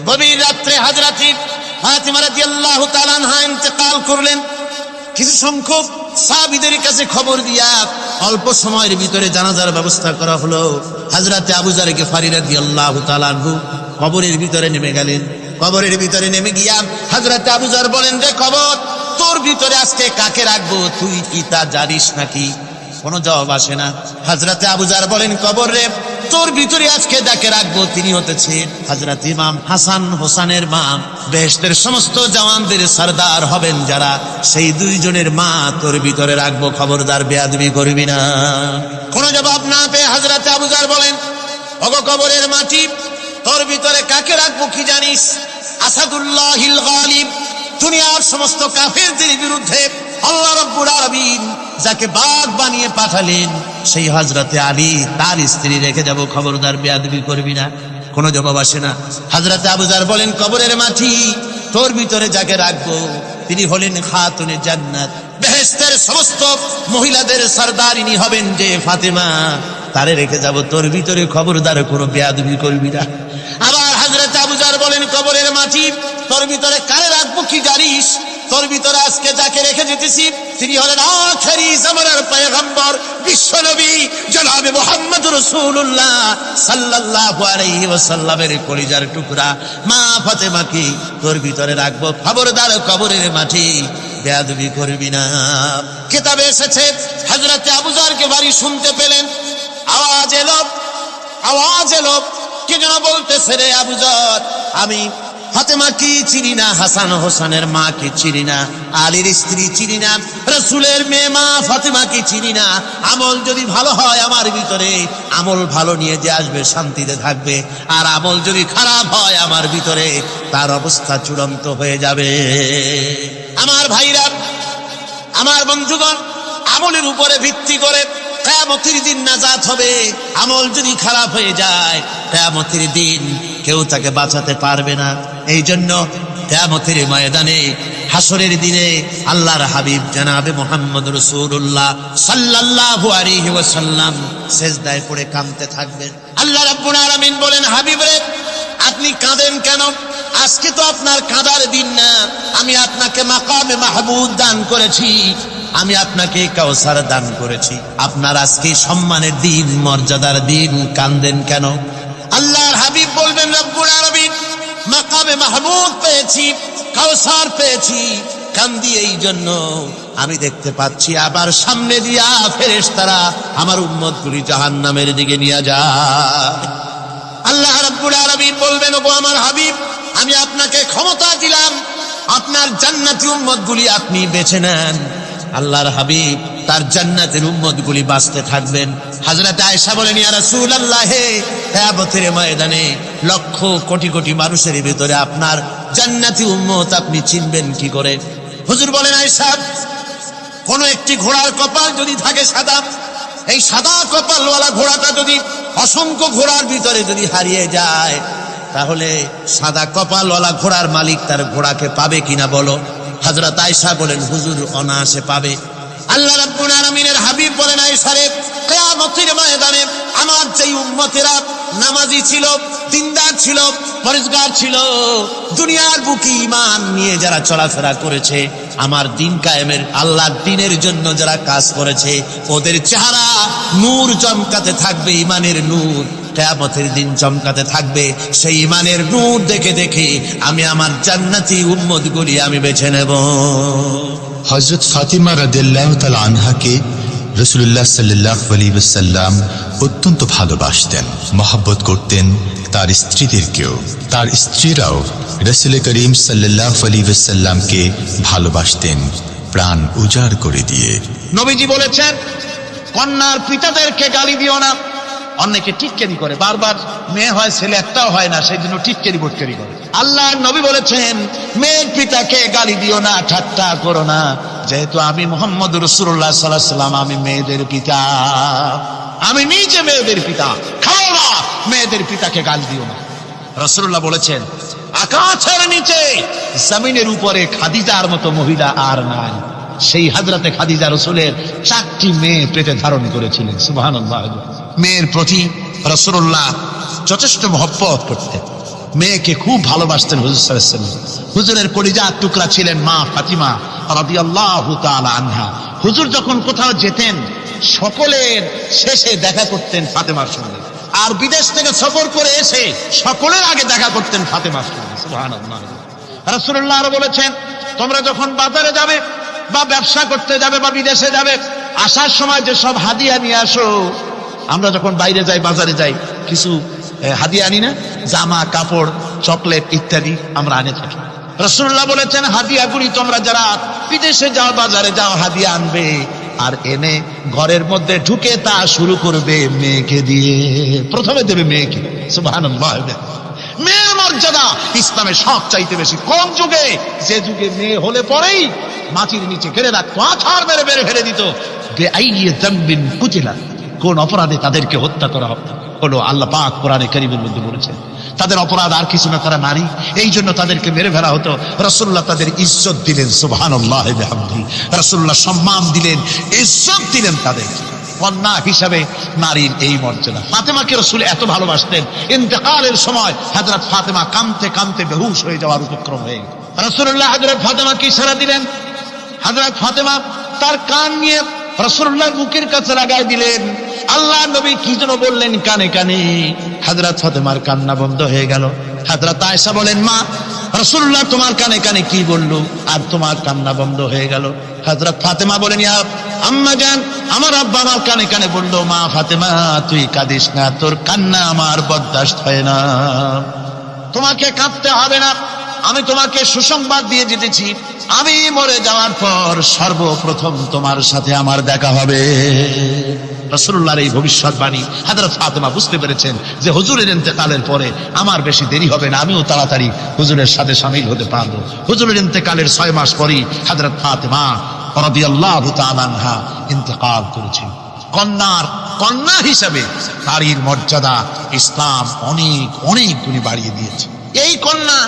গভীর রাত্রে হযরত ফাতিমা রাদিয়াল্লাহু তাআলা আনহা ইন্তেকাল করলেন। কিছু সংখ্যক সাহাবীদের কাছে খবর দিয়া অল্প সময়ের ভিতরে জানাজার ব্যবস্থা করা হলো। হযরত আবু যর গিফারী রাদিয়াল্লাহু তাআলা আনহু কবরের ভিতরে নেমে গেলেন। কবরের ভিতরে নেমে গিয়া হযরত আবু যর বলেন, রে কবর, তোর ভিতরে আজকে কাকে রাখবো, তুই কি তা জানিস নাকি? কোনো জবাব আসে না। হযরত আবু যর বলেন, কবর রে, তোর ভিতরে আজকে যাকে রাখবো তিনি হতেছেন হযরত ইমাম হাসান হোসেনের মা। বেহেশতের সমস্ত জওয়ানদের সরদার হবেন যারা, সেই দুইজনের মা তোর ভিতরে রাখবো, খবরদার বেয়াদবি করবি না। কোনো জবাব না পেয়ে হযরত আবু যর বলেন, ওগো কবরের মাটি, তোর ভিতরে কাকে রাখবো কি জানিস? আসাদুল্লাহিল গালিব, দুনিয়ার সমস্ত কাফেরদের বিরুদ্ধে আল্লাহ রাব্বুল আলামিন যাকে বাঘ বানিয়ে পাঠালেন, সেই হযরতে আলী তার স্ত্রী রেখে যাব, খবরদার বেয়াদবি করবি না। কোনো জবাব আসে না। হযরতে আবু যর বলেন, কবরের মাটি, তোর ভিতরে যাকে রাখবো তিনি হলেন খাতুনে জান্নাত, বেহেশতের সমস্ত মহিলাদের সরদারিনী হবেন যে ফাতেমা, তারে রেখে যাব, তোর ভিতরে খবরদার কোনো বেয়াদবি করবি না। আবার হযরত আবু যর বলেন, কবরের মাটি, তোর ভিতরে কারে রাখবো কি জানিস? তোর ভিতরে আজকে যাকে রেখে যেতেছি তিনি হলেন আখেরি জামানার পয়গম্বর বিশ্বনবী জনাবে মুহাম্মদ রাসূলুল্লাহ সাল্লাল্লাহু আলাইহি ওয়াসাল্লামের কলিজার টুকরা মা ফাতেমাকে তোর ভিতরে রাখবো, খবরদার কবরের মাটি বেয়াদবি করবি না। কিতাবে এসেছে হযরত আবু যরকে বাড়ি শুনতে পেলেন, আওয়াজ এলো, কে যেন বলতেছে, রে আবু যর, আমি ফাতেমা কি চিনি না, হাসান হোসেনের মা কি চিনি না, আলীর স্ত্রী চিনি না, রাসূলের মেয়ে মা ফাতেমা কি চিনি না। আমল যদি ভালো হয় আমার ভিতরে, আমল ভালো নিয়ে যে আসবে শান্তিতে থাকবে, আর আমল যদি খারাপ হয় আমার ভিতরে, তার অবস্থা চূড়ান্ত হয়ে যাবে। আমার ভাইরা, আমার বন্ধুগণ, আমলের উপরে ভিত্তি করে কিয়ামতের দিন নাজাত হবে। আমল যদি খারাপ হয়ে যায়, কিয়ামতের দিন কেউ তাকে বাঁচাতে পারবে না। এই জন্য কিয়ামতের ময়দানে, হাসরের দিনে আল্লাহর হাবিব জনাবে মুহাম্মদ রাসূলুল্লাহ সাল্লাল্লাহু আলাইহি ওয়াসাল্লাম সিজদায় পড়ে কাঁদতে থাকবেন। আল্লাহ রাব্বুল আলামিন বলেন, হাবিব রে, আপনি কাঁদেন কেন? আজকে তো আপনার কাঁদার দিন না, আমি আপনাকে মাকামে মাহমুদ দান করেছি, আমি আপনাকে কাউসার দান করেছি, আপনার আজকে সম্মানের দিন, মর্যাদার দিন, কাঁদেন কেন? আল্লাহর হাবিব বলবেন, রব্বুল আলামিন মাকামে মাহমুদ পেয়েছি, কাউসার পেয়েছি, কান্দি এই জন্য আমি দেখতে পাচ্ছি আবার সামনে দিয়া ফেরেশতারা আমার উম্মতগুলি জাহান্নামের দিকে নিয়ে যায়। আল্লাহ রাব্বুল আলামিন বলবেন, ওগো আমার হাবিব, আমি আপনাকে ক্ষমতা দিলাম, আপনার জান্নাতি উম্মতগুলি আপনি বেছে নেন। আল্লাহর হাবিব তার জান্নাতের উম্মতগুলি বাঁচতে থাকবেন। হযরত আয়েশা বলেন, ইয়া রাসূলুল্লাহ, কিয়ামতের ময়দানে লক্ষ কোটি কোটি মানুষের ভিতরে আপনার জান্নাতি উম্মত আপনি চিনবেন কি করে? হুজুর বলেন, আয়েশা, কোন একটি ঘোড়ার কপাল যদি থাকে সাদা, এই সাদা কপালওয়ালা ঘোড়াটা যদি অসংখ্য ঘোড়ার ভিতরে যদি হারিয়ে যায়, তাহলে সাদা কপালওয়ালা ঘোড়ার মালিক তার ঘোড়াকে পাবে কিনা বলো? হযরত আয়েশা বলেন, হুজুর অনায়াসে পাবে। আল্লাহ রাব্বুল আলামিনের হাবিব বলেন, আয়েশা রে, কিয়ামতের ময়দানে আমার যেই উম্মতেরা নামাজি ছিল, দিনদার ছিল, পরেজগার ছিল, দুনিয়ার বুকে ঈমান নিয়ে যারা চলাফেরা করেছে, আমার দিন কায়েমের আল্লাহর দ্বীনের জন্য যারা কাজ করেছে, ওদের চেহারা নূর চমকাতে থাকবে, ঈমানের নূর কিয়ামতের দিন চমকাতে থাকবে। সেই ঈমানের নূর দেখে দেখে আমি আমার জান্নাতি উম্মতগুলি আমি বেছে নেব। হযরত ফাতিমা রাদিয়াল্লাহু তাআলা আনহাকে রাসূলুল্লাহ সাল্লাল্লাহু আলাইহি ওয়াসাল্লাম অত্যন্ত ভালোবাসতেন, মহব্বত করতেন তার স্ত্রীদেরকেও। তার স্ত্রীরাও রাসূল করিম সাল্লাল্লাহু আলাইহি ওয়াসাল্লামকে ভালোবাসতেন প্রাণ উজাড় করে দিয়ে। নবীজি বলেছেন, কন্যার পিতাদেরকে গালি দিও না। অনেকে টিটকারি করে, বারবার মেয়ে হয় ছেলে একটাও হয় না, সেই জন্য টিটকারি বটকারি করে। আল্লাহর নবী বলেছেন, মেয়ের পিতাকে গালি দিও না, ঠাট্টা করো না, যেহেতু আমি মুহাম্মদ রাসূলুল্লাহ সাল্লাল্লাহু আলাইহি ওয়াসাল্লাম, আমি মেয়েদের পিতা, আমি নিজে মেয়েদের পিতা, খাও না, মেয়েদের পিতাকে গালি দিও না। রাসূলুল্লাহ বলেছেন, আকাশের নিচে জমিনের উপরে খাদিজার মতো মহিলা আর নাই। সেই হযরতে খাদিজা রাসূলের 4টি মেয়ে পেটে ধারণ করেছিলেন। সুবহানাল্লাহ। মেয়ের প্রতি রাসূলুল্লাহ যথেষ্ট মহব্বত করতেন। মেয়েকে খুব ভালোবাসতেন হুজুর সাল্লাল্লাহু আলাইহি ওয়াসাল্লাম। হুজুরের কলিজার টুকরা ছিলেন মা ফাতিমা রাদিয়াল্লাহু তাআলা আনহা। হুজুর যখন কোথাও যেতেন সকলের শেষে দেখা করতেন ফাতেমার সঙ্গে, আর বিদেশ থেকে সফর করে এসে সকলের আগে দেখা করতেন ফাতেমার সঙ্গে। সুবহানাল্লাহ। রাসূলুল্লাহ আরো বলেছেন, তোমরা যখন বাজারে যাবে বা ব্যবসা করতে যাবে বা বিদেশে যাবে, আসার সময় যে সব হাদিয়া নিয়ে আসো। আমরা যখন বাইরে যাই, বাজারে যাই, কিছু হাদিয়া আনি না? জামা কাপড়, চকলেট ইত্যাদি আমরা আনে থাকি। রাসূলুল্লাহ বলেছেন, হাদিয়াগুলি তোমরা যারা বিদেশে যাও, বাজারে যাও, হাদিয়া আনবে, আর এনে ঘরের মধ্যে ঢুকে তা শুরু করবে মেয়েকে দিয়ে। প্রথমে দেবে মেয়েকে। সুবহানাল্লাহ। মেয়ের মর্যাদা ইসলামে সব চাইতে বেশি। কোন যুগে? যে যুগে মেয়ে হলে পরেই মাটির নিচে ঘেরে রাখতো, আছাড় মেরে মেরে ফেলে দিত। বেআইয়ি যামবিন কুতিলা, কোন অপরাধে তাদেরকে হত্যা করা হলো। আল্লাহ পাক কোরআনে কারীমের মধ্যে বলেছেন তাদের অপরাধ আর কিছু না, তারা নারী, এই জন্য তাদেরকে মেরে ফেলা হতো। রাসূলুল্লাহ তাদের ইজ্জত দিলেন। সুবহানাল্লাহ বিহামদিহি। রাসূলুল্লাহ সম্মান দিলেন, ইজ্জত দিলেন তাদেরকে। কন্যা হিসাবে নারীর এই মর্যাদা। ফাতেমাকে রাসূল এত ভালোবাসতেন, ইন্তেকালের সময় হযরত ফাতেমা কাঁদতে কাঁদতে বেহুশ হয়ে যাওয়ার উপক্রম হয়ে গেল। রাসূলুল্লাহ হযরত ফাতেমাকে ইশারা দিলেন। হযরত ফাতেমা তার কান নিয়ে রাসূলুল্লাহর মুখের কাছে লাগাই দিলেন। আল্লাহ নবী কি যেন বললেন কানে কানে। হযরত ফাতেমার কান্না বন্ধ হয়ে গেল। হযরত আয়েশা বলেন, মা, রাসূলুল্লাহ তোমার কানে কানে কি বলল আর তোমার কান্না বন্ধ হয়ে গেল? হযরত ফাতেমা বলেন, ইয়া আম্মা জান, আমার আব্বা আমার কানে কানে বলল, মা ফাতেমা তুই কাঁদিস না, তোর কান্না আমার বরদাস্ত হয় না, তোমাকে কাঁদতে হবে না। আমি তোমাকে সুসংবাদ দিয়ে যেতেছি, আমি মরে যাওয়ার পর সর্বপ্রথম তোমার সাথে আমার দেখা হবে। রাসূলুল্লাহর এই ভবিষ্যৎবাণী হযরত ফাতেমা বুঝতে পেরেছেন যে হুজুরের ইন্তেকালের পরে আমার বেশি দেরি হবে না, আমিও তাড়াতাড়ি হুজুরের সাথে শামিল হতে পারবো। হুজুরের ইন্তেকালের 6 মাস পরেই হযরত ফাতেমা রাদিয়াল্লাহু তাআলা আনহা ইন্তেকাল করেছেন। কন্যা হিসাবে নারীর মর্যাদা ইসলাম অনেক অনেক গুণে বাড়িয়ে দিয়েছে। এই কন্যা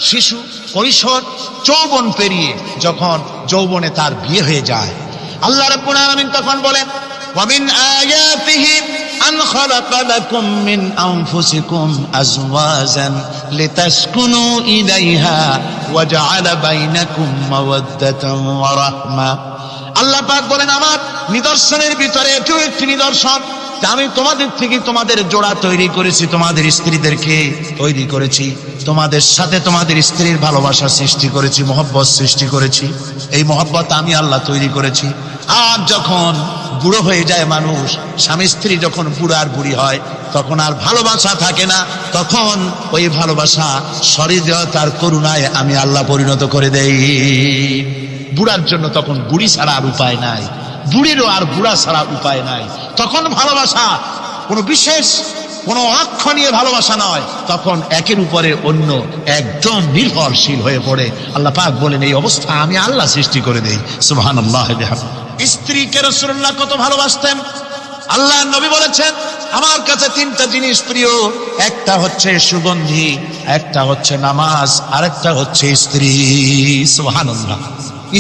শিশু, কৈশোর, যৌবন পেরিয়ে যখন যৌবনে তার বিয়ে হয়ে যায়, আল্লাহ রাব্বুল আলামিন তখন বলেন, ওয়া মিন আয়াতিহি আন খালাকা লাকুম মিন আনফুসিকুম আজওয়াজান লিতাসকুনু ইলাইহা ওয়া জাআলা বাইনাকুম মাওয়াদ্দাতান ওয়া রাহমা। আল্লাহ পাক বলেন, আমার নিদর্শনের ভিতরে এটিও একটি নিদর্শন, আমি তোমাদের থেকে তোমাদের জোড়া তৈরি করেছি, তোমাদের স্ত্রীদেরকে তৈরি করেছি, তোমাদের সাথে তোমাদের স্ত্রীর ভালোবাসা সৃষ্টি করেছি, মহব্বত সৃষ্টি করেছি। এই মহব্বত আমি আল্লাহ তৈরি করেছি। আর যখন বুড়ো হয়ে যায় মানুষ, স্বামী স্ত্রী যখন বুড়ার বুড়ি হয়, তখন আর ভালোবাসা থাকে না, তখন ওই ভালোবাসা সহৃদয়তার করুণায় আমি আল্লাহ পরিণত করে দেই। বুড়ার জন্য তখন বুড়ি ছাড়া আর উপায় নাই, বুড়িরও আর বুড়া ছাড়া উপায় নাই। তখন ভালোবাসা কোনো বিশেষ কোনো অক্ষ নিয়ে ভালোবাসা নয়, তখন একের উপরে অন্য একদম নির্ভরশীল হয়ে পড়ে। আল্লাহ পাক বলেন, এই অবস্থা আমি আল্লাহ সৃষ্টি করে দেই। সুবহানাল্লাহ। স্ত্রীকে রাসূলুল্লাহ কত ভালোবাসতেন। আল্লাহ নবী বলেছেন, আমার কাছে 3টা জিনিস প্রিয়, একটা হচ্ছে সুগন্ধি, একটা হচ্ছে নামাজ, আরেকটা হচ্ছে স্ত্রী। সুবহানাল্লাহ।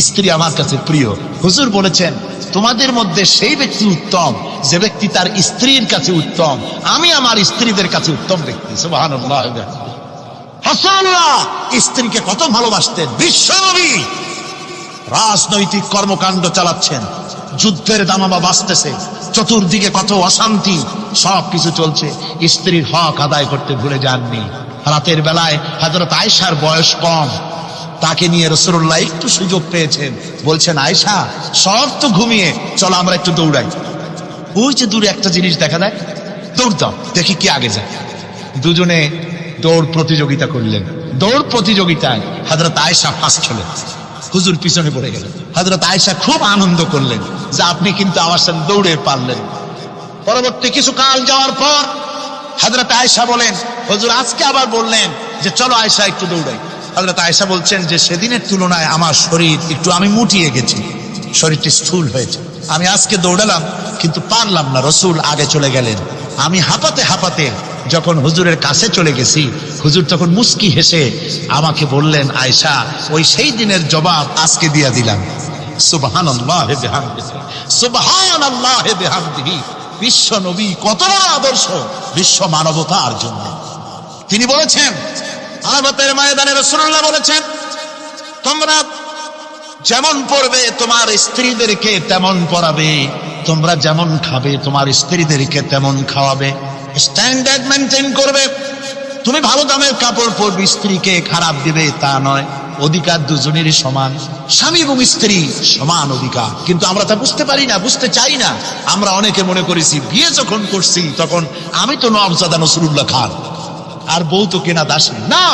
স্ত্রী আমার কাছে প্রিয়। হুজুর বলেছেন, তোমাদের মধ্যে সেই ব্যক্তি উত্তম যে ব্যক্তি তার স্ত্রীর কাছে উত্তম। আমি আমার স্ত্রীদের কাছে উত্তম ব্যক্তি। সুবহানাল্লাহ। রাসূলুল্লাহ স্ত্রীকে কত ভালোবাসতেন। বিশ্বনবী রাজনৈতিক কর্মকাণ্ড চালাচ্ছেন, যুদ্ধের দামামা বাজতেছে, চতুর্দিকে কত অশান্তি, সব কিছু চলছে, স্ত্রীর হক আদায় করতে ভুলে যাননি। রাতের বেলায় হযরত আয়েশার বয়স কম, তাকে নিয়ে রাসূলুল্লাহ একটু সুযোগ পেয়েছেন, বলছেন, আয়েশা সব তো ঘুমিয়ে, চলো আমরা একটু দৌড়াই। ওই যে দূরে একটা জিনিস দেখা যায়, দৌড় দাও, দেখি কি আগে যায়। দুজনে দৌড় প্রতিযোগিতা করলেন। দৌড় প্রতিযোগিতায় হযরত আয়েশা ফার্স্ট হলেন, হুজুর পিছনে পড়ে গেলেন। হযরত আয়েশা খুব আনন্দ করলেন যে আপনি কিন্তু আমার সাথে দৌড়ে পারলেন। পরবর্তী কিছু কাল যাওয়ার পর হযরত আয়েশা বলেন, হুজুর আজকে আবার বললেন যে চলো আয়েশা একটু দৌড়াই। হযরত আয়েশা বলছেন যে সেদিনের তুলনায় আমার শরীর একটু, আমি মুটিয়ে গেছি, শরীরটি স্থূল হয়েছে, আমি আজকে দৌড়ালাম কিন্তু পারলাম না। রাসূল আগে চলে গেলেন, আমি হাঁপাতে হাঁপাতে যখন হুজুরের কাছে চলে গেছি, হুজুর তখন মুস্কি হেসে আমাকে বললেন, আয়েশা ওই সেই দিনের জবাব আজকে দিয়া দিলাম। সুবহানাল্লাহ বিহামদিহি, সুবহানাল্লাহ বিহামদিহি। বিশ্ব নবী কত বড় আদর্শ বিশ্ব মানবতার জন্য। তিনি বলেছেন, আরাফাতের ময়দানে রাসূলুল্লাহ বলেছেন, তোমরা যেমন পড়বে তোমার স্ত্রীদেরকে তেমন পড়াবে, তোমরা যেমন খাবে তোমার স্ত্রীদেরকে তেমন খাওয়াবে, স্ট্যান্ডার্ড মেনটেন করবে। তুমি ভালো দামের কাপড় পরবে, স্ত্রীকে খারাপ দিবে তা নয়। অধিকার দুজনেরই সমান, স্বামী এবং স্ত্রী সমান অধিকার। কিন্তু আমরা তা বুঝতে পারি না, বুঝতে চাই না। আমরা অনেকে মনে করেছি বিয়ে যখন করছি তখন আমি তো নওয়াবজাদা নসরুল্লাহ খান, আর বউ তো কেনা দাসী না,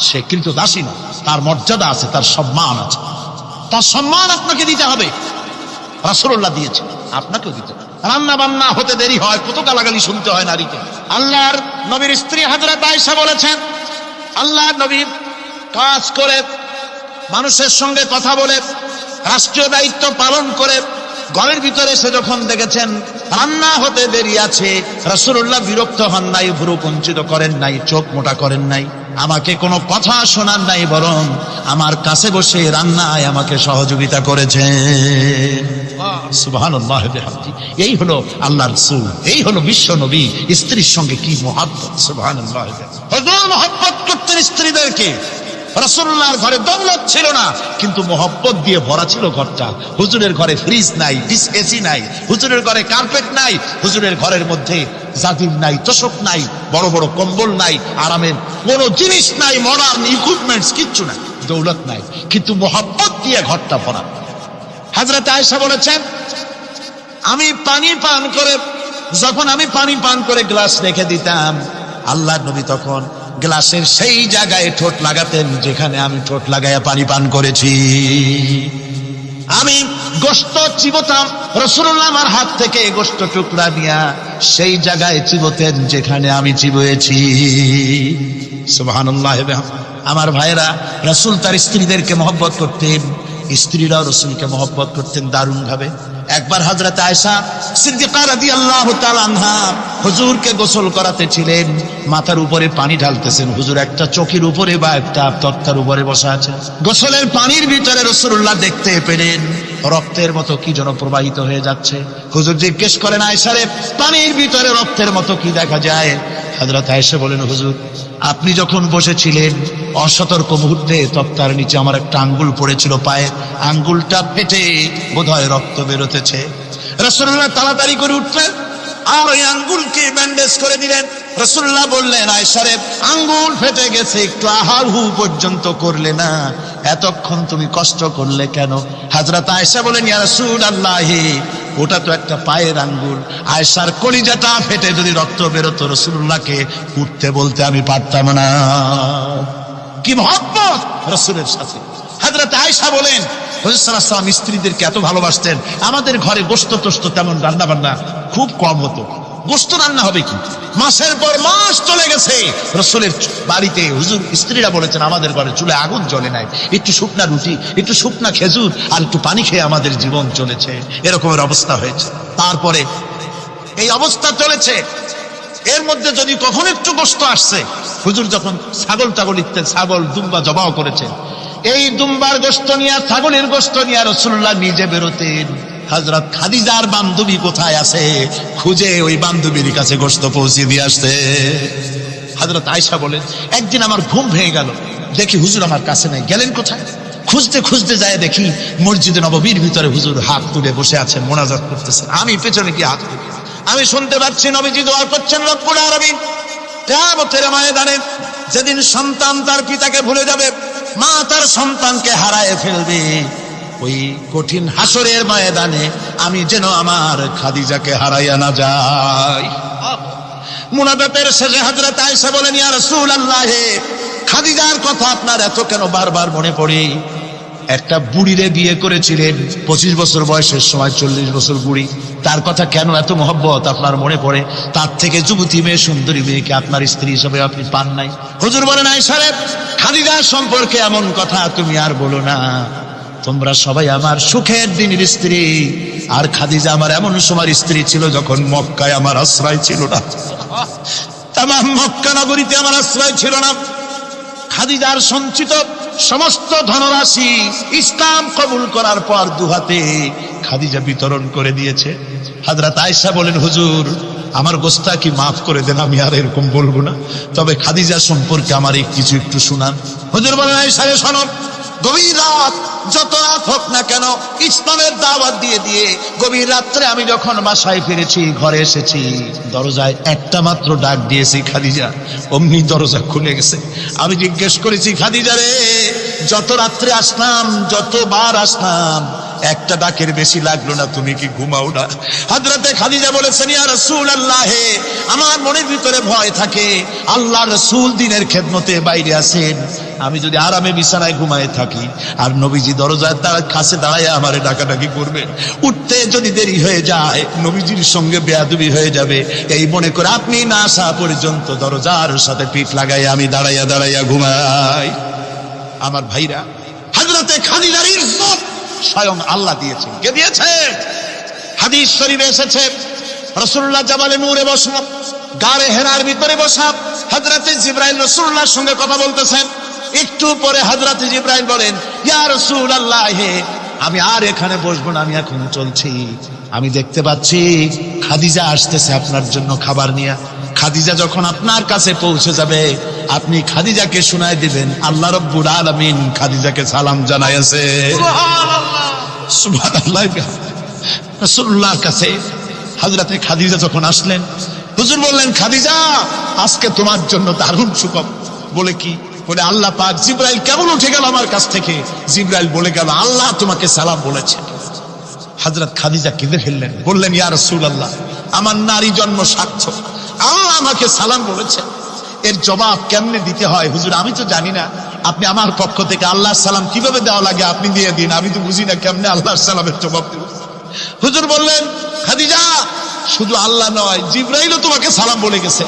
সে কিন্তু দাসী না, তার মর্যাদা আছে, তার সম্মান আছে, তার সম্মান আপনাকে দিতে হবে। রাসূলুল্লাহ দিয়েছে, আপনাকেও দিতে হবে। রান্না বান্না হতে দেরি হয়, কত গালাগালি শুনতে হয় নারীকে। আল্লাহর নবীর স্ত্রী হযরত আয়েশা বলেছেন, আল্লাহর নবী কাজ করে, মানুষের সঙ্গে কথা বলে, রাষ্ট্রীয় দায়িত্ব পালন করে ঘরের ভিতরে এসে যখন দেখেছেন রান্না হতে দেরি আছে, রাসূলুল্লাহ বিরক্ত হন নাই, ভ্রু কুঞ্চিত করেন নাই, চোখ মোটা করেন নাই, আমাকে কোনো কথা শোনান নাই, বরং আমার কাছে বসে রান্নায় আমাকে সহযোগিতা করেছেন। সুবহানাল্লাহ বিহামদি। এই হলো আল্লাহর রাসূল, এই হলো বিশ্ব নবী। স্ত্রীর সঙ্গে কি মহব্বত! সুবহানাল্লাহ। হুজুর মহব্বত করতেন স্ত্রীদেরকে। রাসূলুল্লাহর ঘরে দৌলত ছিল না, কিন্তু মহব্বত দিয়ে ভরা ছিল ঘরটা। হুজুরের ঘরে ফ্রিজ নাই, ডিস এসি নাই, হুজুরের ঘরে কার্পেট নাই, হুজুরের ঘরের মধ্যে জাজির নাই, তোশক নাই, বড় বড় কম্বল নাই, আরামের কোনো জিনিস নাই, মডার্ন ইকুইপমেন্টস কিচ্ছু নাই, দৌলত নাই, কিন্তু মহব্বত দিয়ে ঘরটা ভরা। হযরত আয়েশা বলেছেন, আমি পানি পান করে, যখন আমি পানি পান করে গ্লাস রেখে দিতাম, আল্লাহর নবী তখন গ্লাসের সেই জায়গায় ঠোঁট লাগাতেন যেখানে আমি ঠোঁট লাগাইয়া পানি পান করেছি। আমি গোশত চিবোতাম, রাসূলুল্লাহ আমার হাত থেকে গোশত টুকরা নিয়া সেই জায়গায় চিবোতেন যেখানে আমি চিবুয়েছি। সুবহানাল্লাহ। আমার ভাইরা, রাসূল তার স্ত্রীদেরকে মহব্বত করতেন, স্ত্রীরাও রাসূলকে মহব্বত করতেন দারুণ ভাবে। একবার হযরত আয়েশা সিদ্দিকা রাদিয়াল্লাহু তাআলা আনহা হুজুরকে গোসল করাতে ছিলেন, মাথার উপরে পানি ঢালতেছেন, হুজুর একটা চকির উপরে বা একটা তক্তার উপরে বসা আছেন। গোসলের পানির ভিতরে রাসূলুল্লাহ দেখতে পেলেন রক্তের মতো কি যেন প্রবাহিত হয়ে যাচ্ছে। হুজুর জিজ্ঞেস করেন, আয়েশা রে, পানির ভিতরে রক্তের মতো কি দেখা যায়? হযরত আয়েশা বলেন, হুজুর আপনি যখন বসেছিলেন অসতর্ক মুহূর্তে তক্তার নিচে আমার একটা আঙ্গুল পড়েছিল, পায়ে আঙ্গুলটা ফেটে বোধহয় রক্ত বেরোতেছে। রাসূলুল্লাহ তাড়াতাড়ি করে উঠলেন আর ওই আঙ্গুলকে ব্যান্ডেজ করে দিলেন। রাসূলুল্লাহ বললেন, আয়েশা রে, আঙ্গুল ফেটে গেছে, একটু আহাহু পর্যন্ত করলে না, এতক্ষণ তুমি কষ্ট করলে কেন? হযরত আয়েশা বলেন, ইয়া রাসূলুল্লাহ, ওটা তো একটা পায়ের আঙ্গুল। আয়েশার কলিজাটা ফেটে যদি রক্ত বেরোতো, রাসূলুল্লাহকে উঠতে বলতে আমি পারতাম না। কি মহব্বত রাসূলের সাথে! হযরত আয়েশা বলেন, হুজুর সাল্লাল্লাহু আলাইহি ওয়াসাল্লাম স্ত্রীদেরকে এত ভালোবাসতেন, আমাদের ঘরে গোশত টোস্ত তেমন রান্না বান্না খুব কম হতো। গোশত রান্না হবে কি, মাসের পর মাস চলে গেছে রাসূলের বাড়িতে, হুজুর স্ত্রীরা বলেছেন আমাদের ঘরে চুলে আগুন জ্বলে নাই, একটু শুকনা রুটি, একটু শুকনা খেজুর আর একটু পানি খেয়ে আমাদের জীবন চলেছে। এরকমের অবস্থা হয়েছে। তারপরে এই অবস্থা চলেছে, এর মধ্যে যদি কখন একটু গোশত আসছে, হুজুর যখন ছাগল ইত্যাদি ছাগল দুম্বা জবাও করেছেন, এই দুম্বার গোশত নিয়ে, ছাগলের গোশত নিয়ে রাসূলুল্লাহ নিজে বেরোতেন। হযরত খাদিজার বান্ধবী কোথায় আছে খুঁজে ওই বান্ধবীর কাছে গোশত পৌঁছে দিয়ে আসতে। হযরত আয়েশা বলেন, একদিন আমার ঘুম ভেঙে গেল, দেখি হুজুর আমার কাছে নাই। গেলেন কোথায়? খুঁজতে খুঁজতে যায় দেখি মসজিদে নববীর ভিতরে হুজুর হাত তুলে বসে আছেন, মোনাজাত করতেছেন। আমি পেছনে কি হাত তুলি, আমি শুনতে পাচ্ছি নবীজি দোয়া করছেন রব্বুল আলামিন, কিয়ামতের ময়দানে যেদিন সন্তান তার পিতাকে ভুলে যাবে, মা তার সন্তানকে হারায় ফেলবে, ওই কঠিন হাসরের ময়দানে আমি যেন আমার খাদিজাকে হারাইয়া না যাই। মুনাজাতের শেষে হযরত আয়েশা বলেন, ইয়া রাসূলুল্লাহ, খাদিজার কথা আপনার এত কেন বারবার মনে পড়ে? একটা বুড়িরে বিয়ে করেছিলেন 25 বছর বয়সের সময়, 40 বছর বুড়ি, তার কথা কেন এত মহব্বত আপনার মনে পড়ে? তার থেকে যুবতী মেয়ে, সুন্দরী মেয়েকে আপনার স্ত্রী হিসেবে আপনি পান নাই। হুজুর বলেন, আয়েশা রে, খাদিজার সম্পর্কে এমন কথা তুমি আর বলো না, তোমরা সবাই আমার সুখের দিনের স্ত্রী, আর খাদিজা আমার এমন সময় স্ত্রী ছিল যখন মক্কায় আমার আশ্রয় ছিল না, তামাম মক্কা নগরীতে আমার আশ্রয় ছিল না। খাদিজার সঞ্চিত সমস্ত ধনরাশি ইসলাম কবুল করার পর দুহাতে খাদিজা বিতরণ করে দিয়েছে। হযরত আয়েশা বলেন, হুজুর আমার গোস্তাকি মাফ করে দেন, আমি আর এরকম বলবো না, তবে খাদিজা সম্পর্কে আমার কিছু একটু শুনান। হুজুর বলেন, আয়েশা রে শোনো, গভীর রাত, যত রাত হোক না কেন, ইসলামের দাওয়াত দিয়ে দিয়ে গভীর রাত্রে আমি যখন বাসায় ফিরেছি, ঘরে এসেছি, দরজায় একটা মাত্র ডাক দিয়েছি, খাদিজা, অমনি দরজা খুলে গেছে। আমি জিজ্ঞেস করেছি, খাদিজা রে, যত রাত্রে আসলাম, যতবার আসলাম, একটা ডাকের বেশি লাগলো না, তুমি কি ঘুমাও না? হযরতে খাদিজা বলেছেন, ইয়া রাসূলুল্লাহ, আমার মনের ভিতরে ভয় থাকে, আল্লাহর রাসূল দ্বীনের খেদমতে বাইরে আছেন, আমি যদি আরামে বিছানায় ঘুমায় থাকি আর নবীজি দরজার কাছে দাঁড়ায় আমারে ডাকাডাকি করবেন, উঠতে যদি দেরি হয়ে যায় নবীজির সঙ্গে বেয়াদবি হয়ে যাবে, এই মনে করে আপনি না আসা পর্যন্ত দরজার সাথে পিঠ লাগাই আমি দাঁড়াইয়া দাঁড়াইয়া ঘুমাই। আমার ভাইরা, হযরতে খাদিজার ইজ্জত স্বয়ং আল্লাহ দিয়েছেন। কে দিয়েছে? হাদিস শরীফে এসেছে, রাসূলুল্লাহ জাবালে নূরে বসা, গারে হেরার ভিতরে বসা, হযরতে জিবরাইল রাসূলুল্লাহর সঙ্গে কথা বলতেছেন। একটু পরে হযরতে জিবরাইল বলেন, ইয়া রাসূলুল্লাহ, আমি আর এখানে বসবো না, আমি এখন চলছি, আমি দেখতে পাচ্ছি খাদিজা আসতেছে আপনার জন্য খাবার নিয়ে। খাদিজা যখন আপনার কাছে পৌঁছে যাবে, আপনি খাদিজাকে শুনায় দিবেন, আল্লাহ রাব্বুল আলামিন খাদিজাকে সালাম জানাইছে। সুবহানাল্লাহ। রাসূলুল্লাহর কাছে হযরতে খাদিজা যখন আসলেন, হুজুর বললেন, খাদিজা, আজকে তোমার জন্য দারুণ সুখবর। বলে কি? বলে আল্লাহ পাক, জিবরাইল কেমন উঠে গেল আমার কাছ থেকে, জিবরাইল বলে গেল আল্লাহ তোমাকে সালাম বলেছে। হযরত খাদিজা কেঁদে ফেললেন, বললেন, ইয়া রাসূলুল্লাহ, আমার নারী জন্ম সাক্ষ্য, আল্লাহ আমাকে সালাম বলেছে, এর জবাব কেমনে দিতে হয় হুজুর আমি তো জানি না, আপনি আমার পক্ষ থেকে আল্লাহর সালাম কিভাবে দেওয়া লাগে আপনি দিয়ে দিন, আমি তো বুঝি না কেমনে আল্লাহর সালামের জবাব দেব। হুজুর বললেন, খাদিজা, শুধু আল্লাহ নয়, জিবরাইলও তোমাকে সালাম বলে গেছে।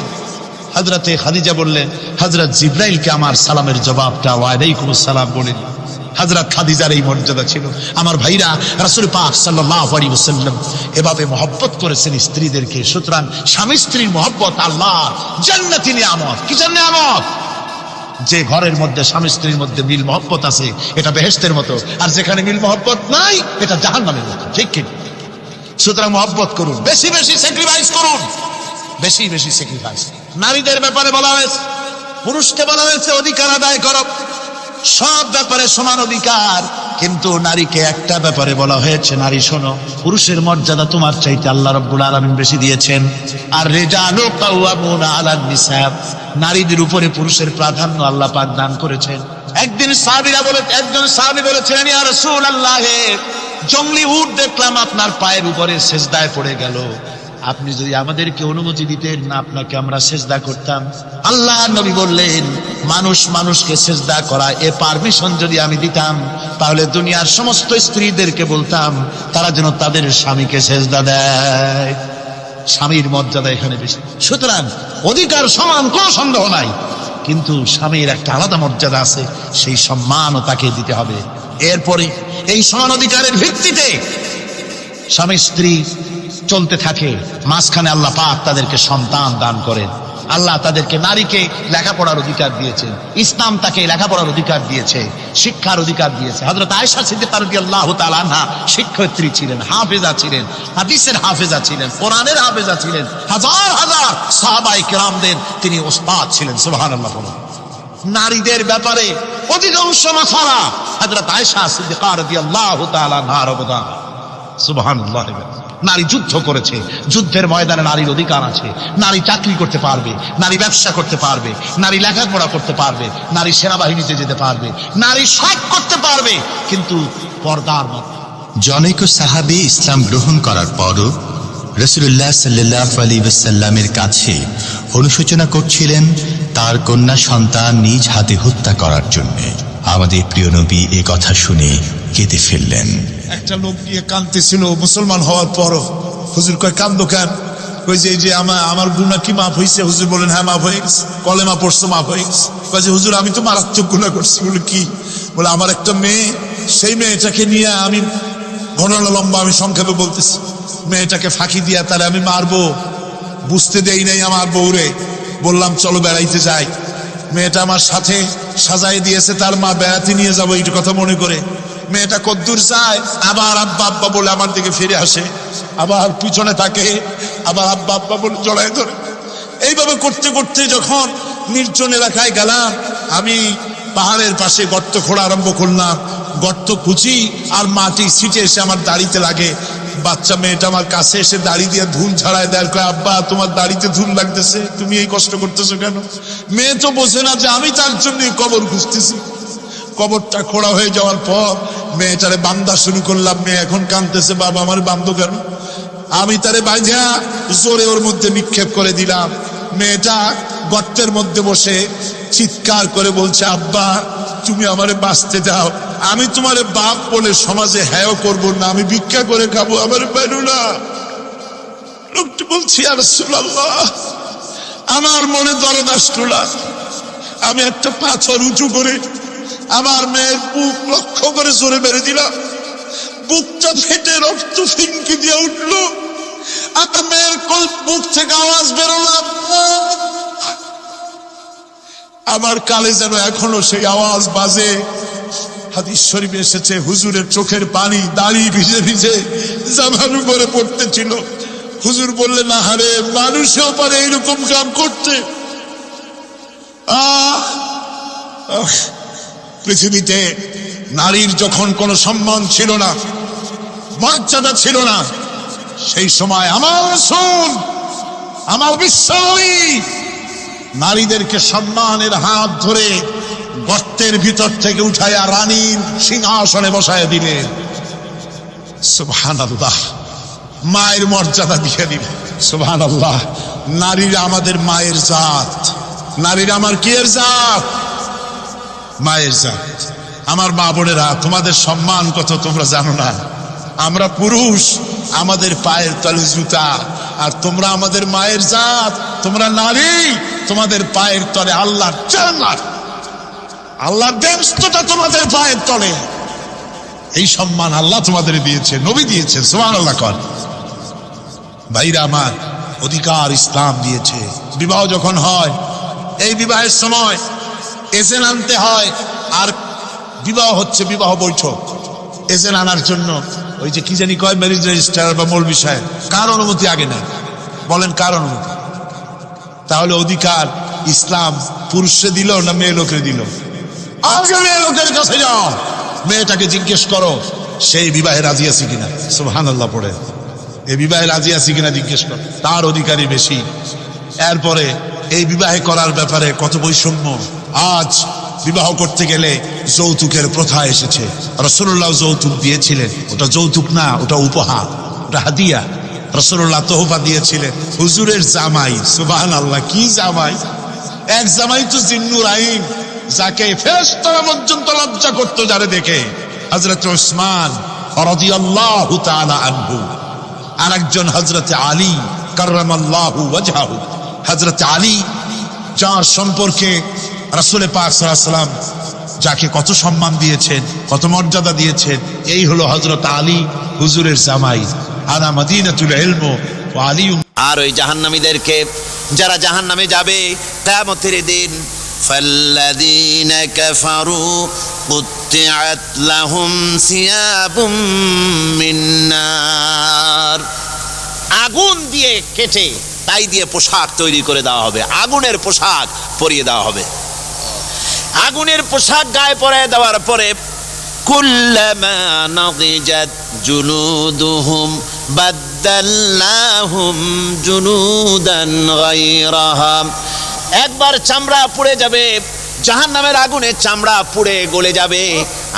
হযরতে খাদিজা বললেন, হযরত জিবরাইলকে আমার সালামের জবাবটা ওয়ালাইকুমুস সালাম বলেন। হযরত খাদিজার এই মর্যাদা ছিল। আমার ভাইরা, রাসূল পাক সাল্লাল্লাহু আলাইহি ওয়াসাল্লাম এভাবে মহব্বত করেছেন স্ত্রীদেরকে। সুতরাং স্বামী স্ত্রীর মহব্বত আল্লাহর জান্নাতি নিয়ামত। কি নিয়ামত? যে ঘরের মধ্যে স্বামী স্ত্রীর মধ্যে মিল মহব্বত আছে, এটা বেহেশতের মতো, আর যেখানে মিল মহব্বত নাই, এটা জাহান্নামের মতো। ঠিক কি? সুতরাং মহব্বত করুন, বেশি বেশি স্যাক্রিফাইস করুন, বেশি বেশি স্যাক্রিফাইস। নারীদের ব্যাপারে বলা হয়েছে, পুরুষকে বলা হয়েছে অধিকার আদায় করো, সব ব্যাপারে সমান অধিকার, কিন্তু নারীকে একটা ব্যাপারে বলা হয়েছে, নারী শোনো, পুরুষের মর্যাদা তোমার চাইতে আল্লাহ রাব্বুল আলামিন বেশি দিয়েছেন। আর রিজালু কাওয়ামুনা আলান নিসা, নারীদের উপরে পুরুষের প্রাধান্য আল্লাহ পাক দান করেছেন। একদিন একজন সাহাবী বলেছিলেন, ইয়া রাসূলুল্লাহ, জংলি উট দেখলাম আপনার পায়ের উপরে সেজদায় পড়ে গেল, আপনি যদি আমাদেরকে অনুমতি দিতেন না, আপনাকে আমরা সেজদা করতাম। আল্লাহ নবী বললেন, মানুষ মানুষকে সেজদা করা, এ পারমিশন যদি আমি দিতাম, তাহলে দুনিয়ার সমস্ত স্ত্রীদেরকে বলতাম তারা যেন তাদের স্বামীকে সেজদা দেয়। স্বামীর মর্যাদা এখানে বেশি। সুতরাং অধিকার সমান, কোনো সন্দেহ নাই, কিন্তু স্বামীর একটা আলাদা মর্যাদা আছে, সেই সম্মানও তাকে দিতে হবে। এরপরে এই সমান অধিকারের ভিত্তিতে স্বামী স্ত্রী চলতে থাকে, মাঝখানে আল্লাহ পাক তাদেরকে সন্তান দান করেন। আল্লাহ তাদেরকে, নারীকে লেখাপড়ার অধিকার দিয়েছেন, ইসলাম তাকে লেখাপড়ার অধিকার দিয়েছে, শিক্ষার অধিকার দিয়েছে। হযরত আয়েশা সিদ্দিকা রাদিয়াল্লাহু তাআলা আনহা শিক্ষয়িত্রী ছিলেন, হাফেজা ছিলেন, হাদিসের হাফেজা ছিলেন, কোরআনের হাফেজা ছিলেন, হাজার হাজার সাহাবায়ে কেরামদের তিনি ওস্তাদ ছিলেন। সুবহানাল্লাহ। নারীদের ব্যাপারে অধিকাংশ মাসালা হযরত আয়েশা সিদ্দিকা রাদিয়াল্লাহু তাআলা আনহার অবদান। সুবহানাল্লাহ। নারী যুদ্ধ করেছে, যুদ্ধের ময়দানে নারীর অধিকার আছে, নারী চাকরি করতে পারবে, নারী ব্যবসা করতে পারবে, নারী লেখাপড়া করতে পারবে, নারী সেনাবাহিনীতে যেতে পারবে, নারী সব করতে পারবে, কিন্তু পর্দার মধ্যে। জনৈক সাহাবী ইসলাম গ্রহণ করার পরও রাসূলুল্লাহ সাল্লাল্লাহু আলাইহি ওয়াসাল্লামের কাছে অনুশোচনা করছিলেন তার কন্যা সন্তান নিজ হাতে হত্যা করার জন্য। আমাদের প্রিয় নবী এ কথা শুনে কেঁদে ফেললেন। একটা লোক নিয়ে কাঁদতেছিল মুসলমান হওয়ার পরও। হুজুর কয়, কান্দো কেন? কই যে আমার গুনাহ কি মাফ হয়েছে? হুজুর বলেন, হ্যাঁ মাফ হয়ে গেছে, কলেমা পড়ছো, মাফ হয়ে গেছে। কয় যে হুজুর আমি তো মারাত্মক গুনাহ করছি। বলে কি? বলে আমার একটা মেয়ে, সেই মেয়েটাকে নিয়ে আমি, ঘটনা লম্বা, আমি সংক্ষেপে বলতেছি, মেয়েটাকে ফাঁকি দিয়া তারে আমি মারবো, বুঝতে দেই নাই আমার বউরে, বললাম চলো বেড়াইতে যাই, মেয়েটা আমার সাথে সাজাই দিয়েছে, তার মা বেড়াতে নিয়ে যাবো এই কথা মনে করে। মেয়েটা কদ্দূর যায়, আবার আব্বা আব্বা বলে আমার দিকে ফিরে আসে, আবার পিছনে থাকে, আবার আব্বা আব্বা বলে জড়ায় ধরে। এইভাবে করতে করতে যখন নির্জন এলাকায় গেলাম, আমি পাহাড়ের পাশে গর্ত খোঁড়া আরম্ভ করলাম। গর্ত খুঁজি আর মাটি ছিটে এসে আমার দাড়িতে লাগে। বাচ্চা মেয়েটা আমার কাছে এসে দাড়ি দিয়ে ধুল ছাড়ায় দেয়, কয় আব্বা তোমার দাড়িতে ধুল লাগতেছে, তুমি এই কষ্ট করতেছো কেন? মেয়ে তো বোঝে না যে আমি তার জন্য কবর খুঁজতেছি। কবরটা খোঁড়া হয়ে যাওয়ার পর মেয়েটারে বান্ধা শুরু করলাম। মেয়ে এখন কাঁদতেছে, বাবা আমার বান্ধ কেন? আমি তারে বাঁধা জোরে ওর মধ্যে নিক্ষেপ করে দিলাম। মেয়েটা গর্তের মধ্যে বসে চিৎকার করে বলছে, আব্বা তুমি আমারে বাঁচতে দাও, আমি তোমারে বাপ বলে সমাজে হ্যাঁ করবো না, আমি ভিক্ষা করে খাবো, আমার বেরো না। লোকটি বলছি, ইয়া রাসূলুল্লাহ, আমার মনে দরদ আসলো না। আমি একটা পাথর উঁচু করে আমার মেয়ের বুক লক্ষ্য করে জোরে মেরে দিলাম। বুকটা ফেটে রক্ত ফিনকি দিয়ে উঠলো। আমার মেয়ের বুক থেকে আওয়াজ বেরোলো, আমার কালে যেন এখনো সেই আওয়াজ বাজে। হাদিস শরীফে এসেছে, হুজুরের চোখের পানি দাড়ি ভিজে ভিজে জামার উপরে পড়তেছিল। হুজুর বললেন, আহারে মানুষেও পারে এইরকম কাম করতে। পৃথিবীতে নারীর যখন কোনো সম্মান ছিল না, মর্যাদা ছিল না, সেই সময় আমার রাসূল, আমার বিশ্বনবী নারীদেরকে সম্মানের হাত ধরে গর্তের ভিতর থেকে উঠাইয়া রানীর সিংহাসনে বসায় দিলেন। সুবহানাল্লাহ, মায়ের মর্যাদা দিয়ে দিলেন। সুবহানাল্লাহ, নারীরা আমাদের মায়ের জাত, নারীরা আমার কিয়ের জাত? মায়ের জাত। আমার মা বোনেরা, তোমাদের সম্মান কত তোমরা জানো না। আমরা পুরুষ, আমাদের পায়ের তলে জুতা, আর তোমরা আমাদের মায়ের জাত। তোমরা নারী, তোমাদের পায়ের তলে আল্লাহর জান্নাত, আল্লাহর বেহেশতটা তোমাদের পায়ের তলে। এই সম্মান আল্লাহ তোমাদের দিয়েছে, নবী দিয়েছে। সুবহানাল্লাহ কর ভাইরা আমার, অধিকার ইসলাম দিয়েছে। বিবাহ যখন হয়, এই বিবাহের সময় এজেন্ট আনতে হয়। আর বিবাহ হচ্ছে বিবাহ বৈঠক। এজেন্ট আনার জন্য ওই যে কি জানি কয়, ম্যারেজ রেজিস্ট্রার বা মৌলবি সাহেব, কার অনুমতি আগে নেয়? বলেন কার অনুমতি? তাহলে অধিকার ইসলাম পুরুষে দিল না মেয়ে লোকের দিল? আগে মেয়ে লোকের কাছে যাও, মেয়েটাকে জিজ্ঞেস করো সেই বিবাহে রাজি আছে কিনা। সুবহানাল্লাহ পড়ে, এই বিবাহে রাজি আছে কিনা জিজ্ঞেস করো, তার অধিকারই বেশি। এরপরে এই বিবাহে করার ব্যাপারে কত বৈষম্য। আজ বিবাহ করতে গেলে যৌতুকের প্রথা এসেছে। রাসূলুল্লাহ যৌতুক দিয়েছিলেন, ওটা যৌতুক না, ওটা উপহার, ওটা হাদিয়া। রাসূলুল্লাহ তোহফা দিয়েছিলেন হুজুরের জামাই। সুবহানাল্লাহ, কি জামাই! এক জামাই তো জিন্নুর আইন, যাকে ফেরেশতারা পর্যন্ত লজ্জা করতো যারে দেখে, হযরত উসমান রাদিয়াল্লাহু তাআলা আনহু। আর একজন হযরত আলী কাররামাল্লাহু ওয়াজহাহু। হযরত আলী, যার সম্পর্কে রাসূল পাক সাল্লাল্লাহু আলাইহি ওয়াসাল্লাম যাকে কত সম্মান দিয়েছেন, কত মর্যাদা দিয়েছেন, এই হলো হযরত আলী হুজুরের জামাই। আনা মদিনাতুল ইলম ওয়া আলী। আর ওই জাহান্নামীদেরকে, যারা জাহান্নামে যাবে কিয়ামতের দিন, ফাল্লাযীনা কাফারু কুত্তিআত লাহুম সিয়াবুম মিন নার। আগুন দিয়ে কেটে তাই দিয়ে পোশাক তৈরি করে দেওয়া হবে, আগুনের পোশাক পরিয়ে দেওয়া হবে। আগুনের পোশাক গায়ে পরিয়ে দেওয়ার পরে কুল্লামা নাদিজাত জুলুদুহুম বাদদালনাহুম জুলুদান গায়রাহা। একবার চামড়া পুড়ে যাবে, জাহান্নামের আগুনে চামড়া পুড়ে গলে যাবে,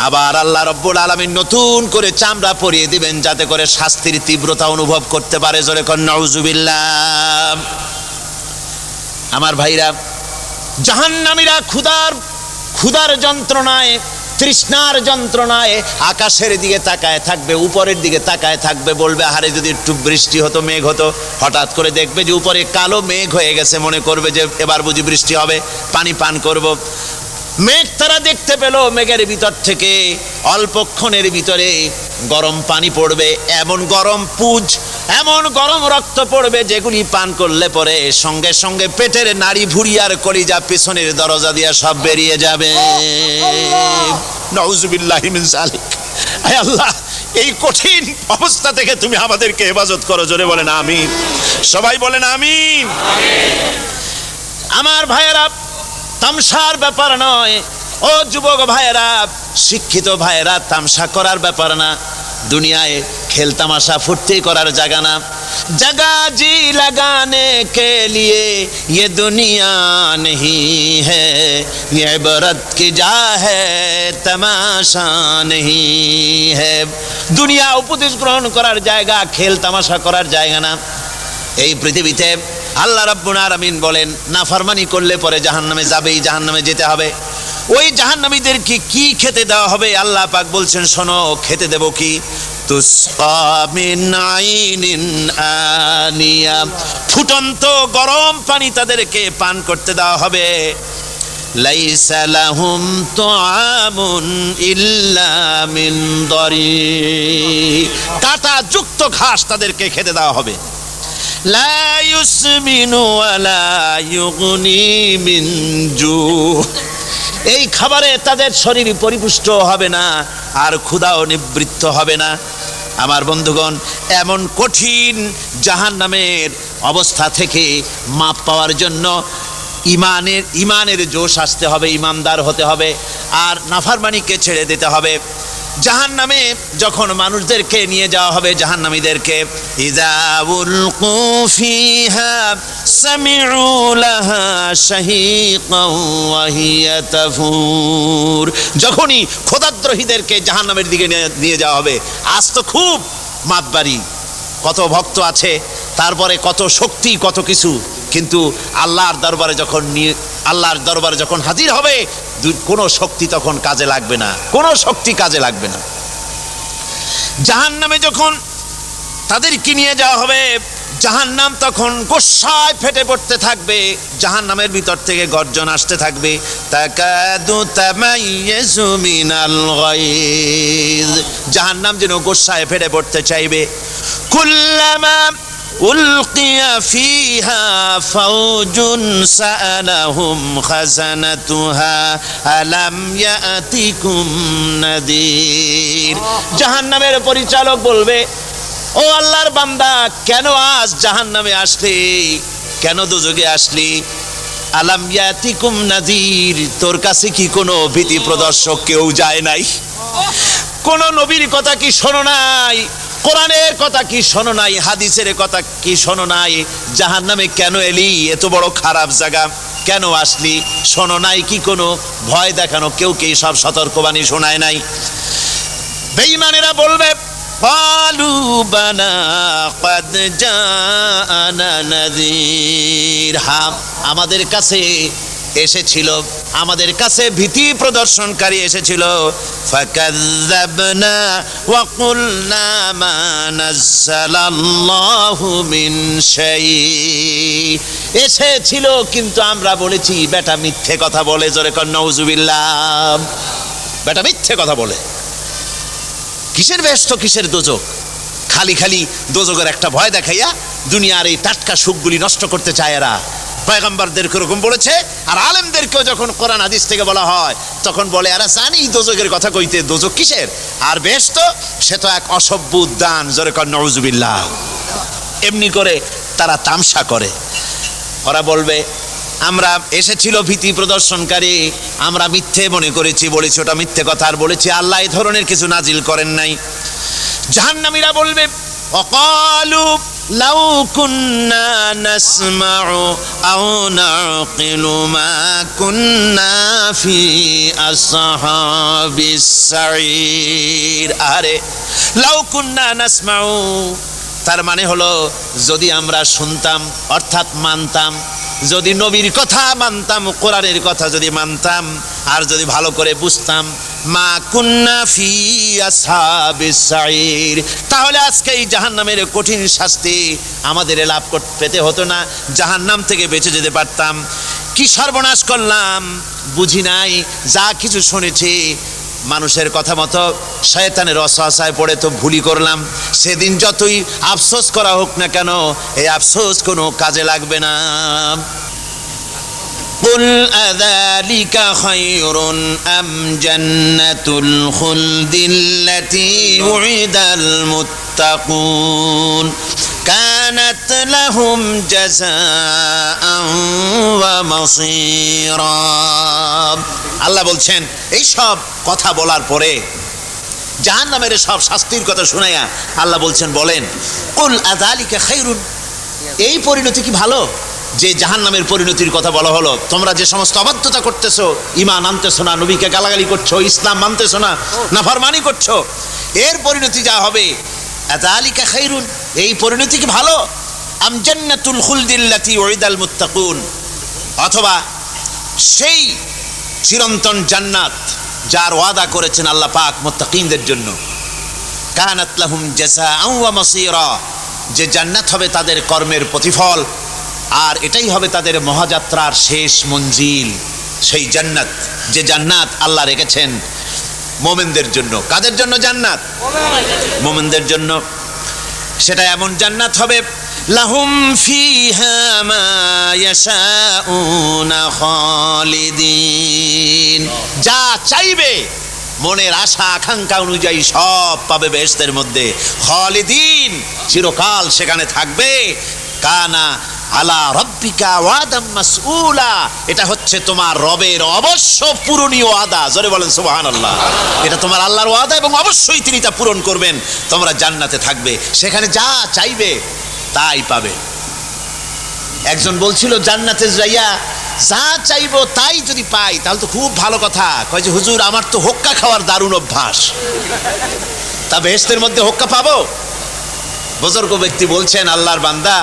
আবার আল্লাহ রব্বুল আলামিন নতুন করে চামড়া পরিয়ে দিবেন, যাতে করে শাস্তির তীব্রতা অনুভব করতে পারে। জোরে কোন নাউজুবিল্লাহ। আমার ভাইরা, জাহান্নামীরা ক্ষুধার যন্ত্রণায়, তৃষ্ণার যন্ত্রণায় আকাশের দিকে তাকায় থাকবে, উপরের দিকে তাকায় থাকবে, বলবে আরে যদি একটু বৃষ্টি হতো, মেঘ হতো। হঠাৎ করে দেখবে যে উপরে কালো মেঘ হয়ে গেছে, মনে করবে যে এবার বুঝি বৃষ্টি হবে, পানি পান করব। মেঘ তারা দেখতে পেল, মেঘের ভিতর থেকে অল্পক্ষণের ভিতরে গরম পানি পড়বে। এমন গরম পুঁজ এমন গরম রক্ত পড়বে যেগুলি পান করলে পরে সঙ্গে সঙ্গে পেটের নাড়ি ভুঁড়ি আর কলিজা পিছনের দরজা দিয়া সব বেরিয়ে যাবে। নাউজুবিল্লাহি মিন যালিক। হে আল্লাহ, এই কঠিন অবস্থা থেকে তুমি আমাদেরকে হেফাজত করো। জোরে বলেন আমিন। সবাই বলেন আমিন। আমার ভাইয়েরা, তামসার ব্যাপার নয়। ও যুবক ভাইয়েরা, শিক্ষিত ভাইয়েরা, তামসা করার ব্যাপার না। দুনিয়ায় খেল তামাশা ফুর্তি করার জায়গা না। जगह जी लगाने के लिए ये दुनिया नहीं है, ये इबरत की जा है तमाशा नहीं है। দুনিয়া উপদেশ গ্রহণ করার জায়গা, খেল তামাশা করার জায়গা না। এই পৃথিবীতে আল্লাহ রাব্বুল আলামিন বলেন, নাফরমানি করলে পরে জাহান্নামে যাবেই, জাহান্নামে যেতে হবে। ওই জাহান্নামীদেরকে কি খেতে দেওয়া হবে? আল্লাহ পাক বলছেন, শোনো, খেতে দেব কি? তুসকা মিন আইনিন আনিয়া, ফুটন্ত গরম পানি তাদেরকে পান করতে দেওয়া হবে। লাইসা লাহুম তুআমুন ইল্লা মিন দারি, কাঁটা যুক্ত ঘাস তাদেরকে খেতে দেওয়া হবে। লা ইউসমিনু ওয়ালা ইউগনি মিন জু, এই খাবারে তাদের শরীর পরিপুষ্ট হবে না আর ক্ষুধাও নিবৃত্ত হবে না। আমার বন্ধুগণ, এমন কঠিন জাহান্নামের অবস্থা থেকে মাপ পাওয়ার জন্য ইমানের জোশ আসতে হবে, ইমানদার হতে হবে, আর নাফরমানিকে ছেড়ে দিতে হবে। জাহান্নামে যখন মানুষদেরকে নিয়ে যাওয়া হবে, জাহান্নামীদেরকে, ইযা উলকু ফিহা সামিউ লাহা শাহীকান ওয়া হিয়া তাফুর, যখনই খোদাদ্রোহীদেরকে জাহান্নামের দিকে নিয়ে যাওয়া হবে, আজ তো খুব মাতবাড়ি, কত ভক্ত আছে, তারপরে কত শক্তি, কত কিছু, কিন্তু আল্লাহর দরবারে যখন হাজির হবে, কোনো শক্তি তখন কাজে লাগবে না, কোনো শক্তি কাজে লাগবে না। জাহান্নামে যখন তাদেরকে নিয়ে যাওয়া হবে, জাহান্নাম তখন গোসায় ফেটে পড়তে থাকবে, জাহান্নামের ভিতর থেকে গর্জন আসতে থাকবে, তাকাদু তামাইয়াজু মিনাল গায়জ, জাহান্নাম যেন গোসায় ফেটে পড়তে চাইবে। কুল্লামা উলকিয়া ফিহা ফাওজুন সাআলাহুম খাজানাতুহা আলাম ইয়াতিকুম নাদির, জাহান্নামের পরিচালক বলবে, ও আল্লাহর বান্দা, কেন আজ জাহান্নামে আসলি, কেন দোজখে আসলি? আলাম ইয়াতিকুম নাদির, তোর কাছে কি কোনো ভীতি প্রদর্শক কেউ যায় নাই? কোন নবীর কথা কি শোনো নাই? কোরআনের কথা কি শোনো নাই? হাদিসের কথা কি শোনো নাই? জাহান্নামে কেন এলি? এত বড় খারাপ জায়গা কেন আসলি? শোনো নাই কি? কোনো ভয় দেখানো কেউ কে সব সতর্কবাণী শোনায় নাই? বেঈমানেরা বলবে, ক্বালু বালা ক্বাদ জাআনা নাযীর, হ্যাঁ, আমাদের কাছে এসেছিল, আমাদের কাছে ভীতি প্রদর্শনকারী এসেছিল। ফাকাযযাবনা ওয়া কুলনা মা নাযালাল্লাহু মিন শাই, এসেছিল কিন্তু আমরা বলেছি বেটা মিথ্যে কথা বলে। জোরে কর নাউজুবিল্লাহ। বেটা মিথ্যে কথা বলে। কিসের বেহেশত, কিসের দোজখ? খালি খালি দোজখের একটা ভয় দেখাইয়া দুনিয়ার এই টাটকা সুখগুলি নষ্ট করতে চায় এরা। পয়গম্বরদেরকে এরকম বলেছে, আর আলেমদেরকেও যখন কোরআন হাদিস থেকে বলা হয় তখন বলে, এরা জানি দোজখের কথা কইতে, দোজখ কিসের, আর বেহেশত সে তো এক অসভ্য উদ্যান। জোরে কর নাউজুবিল্লাহ। এমনি করে তারা তামসা করে। ওরা বলবে, আমরা এসেছিল ভীতি প্রদর্শনকারী, আমরা মিথ্যে মনে করেছি, বলেছি ওটা মিথ্যে কথা, আর বলেছি আল্লাহ এই ধরনের কিছু নাজিল করেন নাই। জাহান্নামীরা বলবে, ওয়াকালু লাউ কুন্না নাসমাউ আও নাকিলু মা কুন্না ফি আসহাবিস সাঈর, আরে লাউ কুন্না নাসমাউ, তার মানে হলো যদি আমরা শুনতাম, অর্থাৎ মানতাম, যদি নবীর কথা মানতাম, কোরআনের কথা যদি মানতাম, আর যদি ভালো করে বুঝতাম, মা কুন্না ফি আসহাবিস সাঈর, তাহলে আজকে এই জাহান্নামের কঠিন শাস্তি আমাদের লাভ পেতে হতো না, জাহান্নাম থেকে বেঁচে যেতে পারতাম। কি সর্বনাশ করলাম, বুঝি নাই, যা কিছু শুনেছি মানুষের কথা মতো শয়তানের ওয়াসওয়াসায় পড়ে তো ভুলই করলাম, সেদিন যতই আফসোস করা হোক না কেন এই আফসোস কোনো কাজে লাগবে না। قل أذلك خير أم جنة الخلد التي وعد المتقون كانت لهم جزاء ومصيرا। আল্লাহ বলছেন এই সব কথা বলার পরে জাহান্নামের সব শাস্তির কথা শুনাইয়া আল্লাহ বলছেন বলেন কুল আযালিকা খায়রুন, এই পরিণতি কি ভালো যে জাহান্নামের পরিণতির কথা বলা হলো? তোমরা যে সমস্ত অবাধ্যতা করতেছো, ঈমান আনতেছো না, নবীকে গালাগালি করছো, ইসলাম মানতেছো না, নাফরমানি করছো, এর পরিণতি যা হবে আযালিকা খায়রুন, এই পরিণতি কি ভালো? আম জান্নাতুল খুলদিল্লাতী উইদাল মুত্তাকুন, অথবা সেই চিরন্তন জান্নাত যার ওয়াদা করেছেন আল্লাহ পাক মুত্তাকিনদের জন্য। কানাত লাহুম জাযাআন ওয়া মাসীরা, যে জান্নাত হবে তাদের কর্মের প্রতিফল আর এটাই হবে তাদের মহাযাত্রার শেষ মঞ্জিল। সেই জান্নাত, যে জান্নাত আল্লাহ রেখেছেন মুমিনদের জন্য। কাদের জন্য জান্নাত? মুমিনদের জন্য। সেটা এমন জান্নাত হবে লাহুম ফিহা মা ইয়াশাউনা খালিদিন, যা চাইবে মনের আশা আকাঙ্ক্ষা অনুযায়ী সব পাবে বেহেশতের মধ্যে। খালিদিন, চিরকাল সেখানে থাকবে। কানা আলা রব্বিকা ওয়াদাম মাসউলা, এটা হচ্ছে তোমার রবের অবশ্য পূরণীয় ওয়াদা। জোরে বলেন সুবহানাল্লাহ। এটা তোমার আল্লাহর ওয়াদা এবং অবশ্যই তিনি তা পূরণ করবেন। তোমরা জান্নাতে থাকবে, সেখানে যা চাইবে তাই পাবে। একজন বলছিল জান্নাতে যাইয়া যা চাইবো তাই যদি পাই তাহলে তো খুব ভালো কথা। কয় যে হুজুর আমার তো হোক্কা খাওয়ার দারুণ অভ্যাস, তা বেহেশতের মধ্যে হোক্কা পাবো? বুজুর্গ ব্যক্তি বলছেন আল্লাহর বান্দা,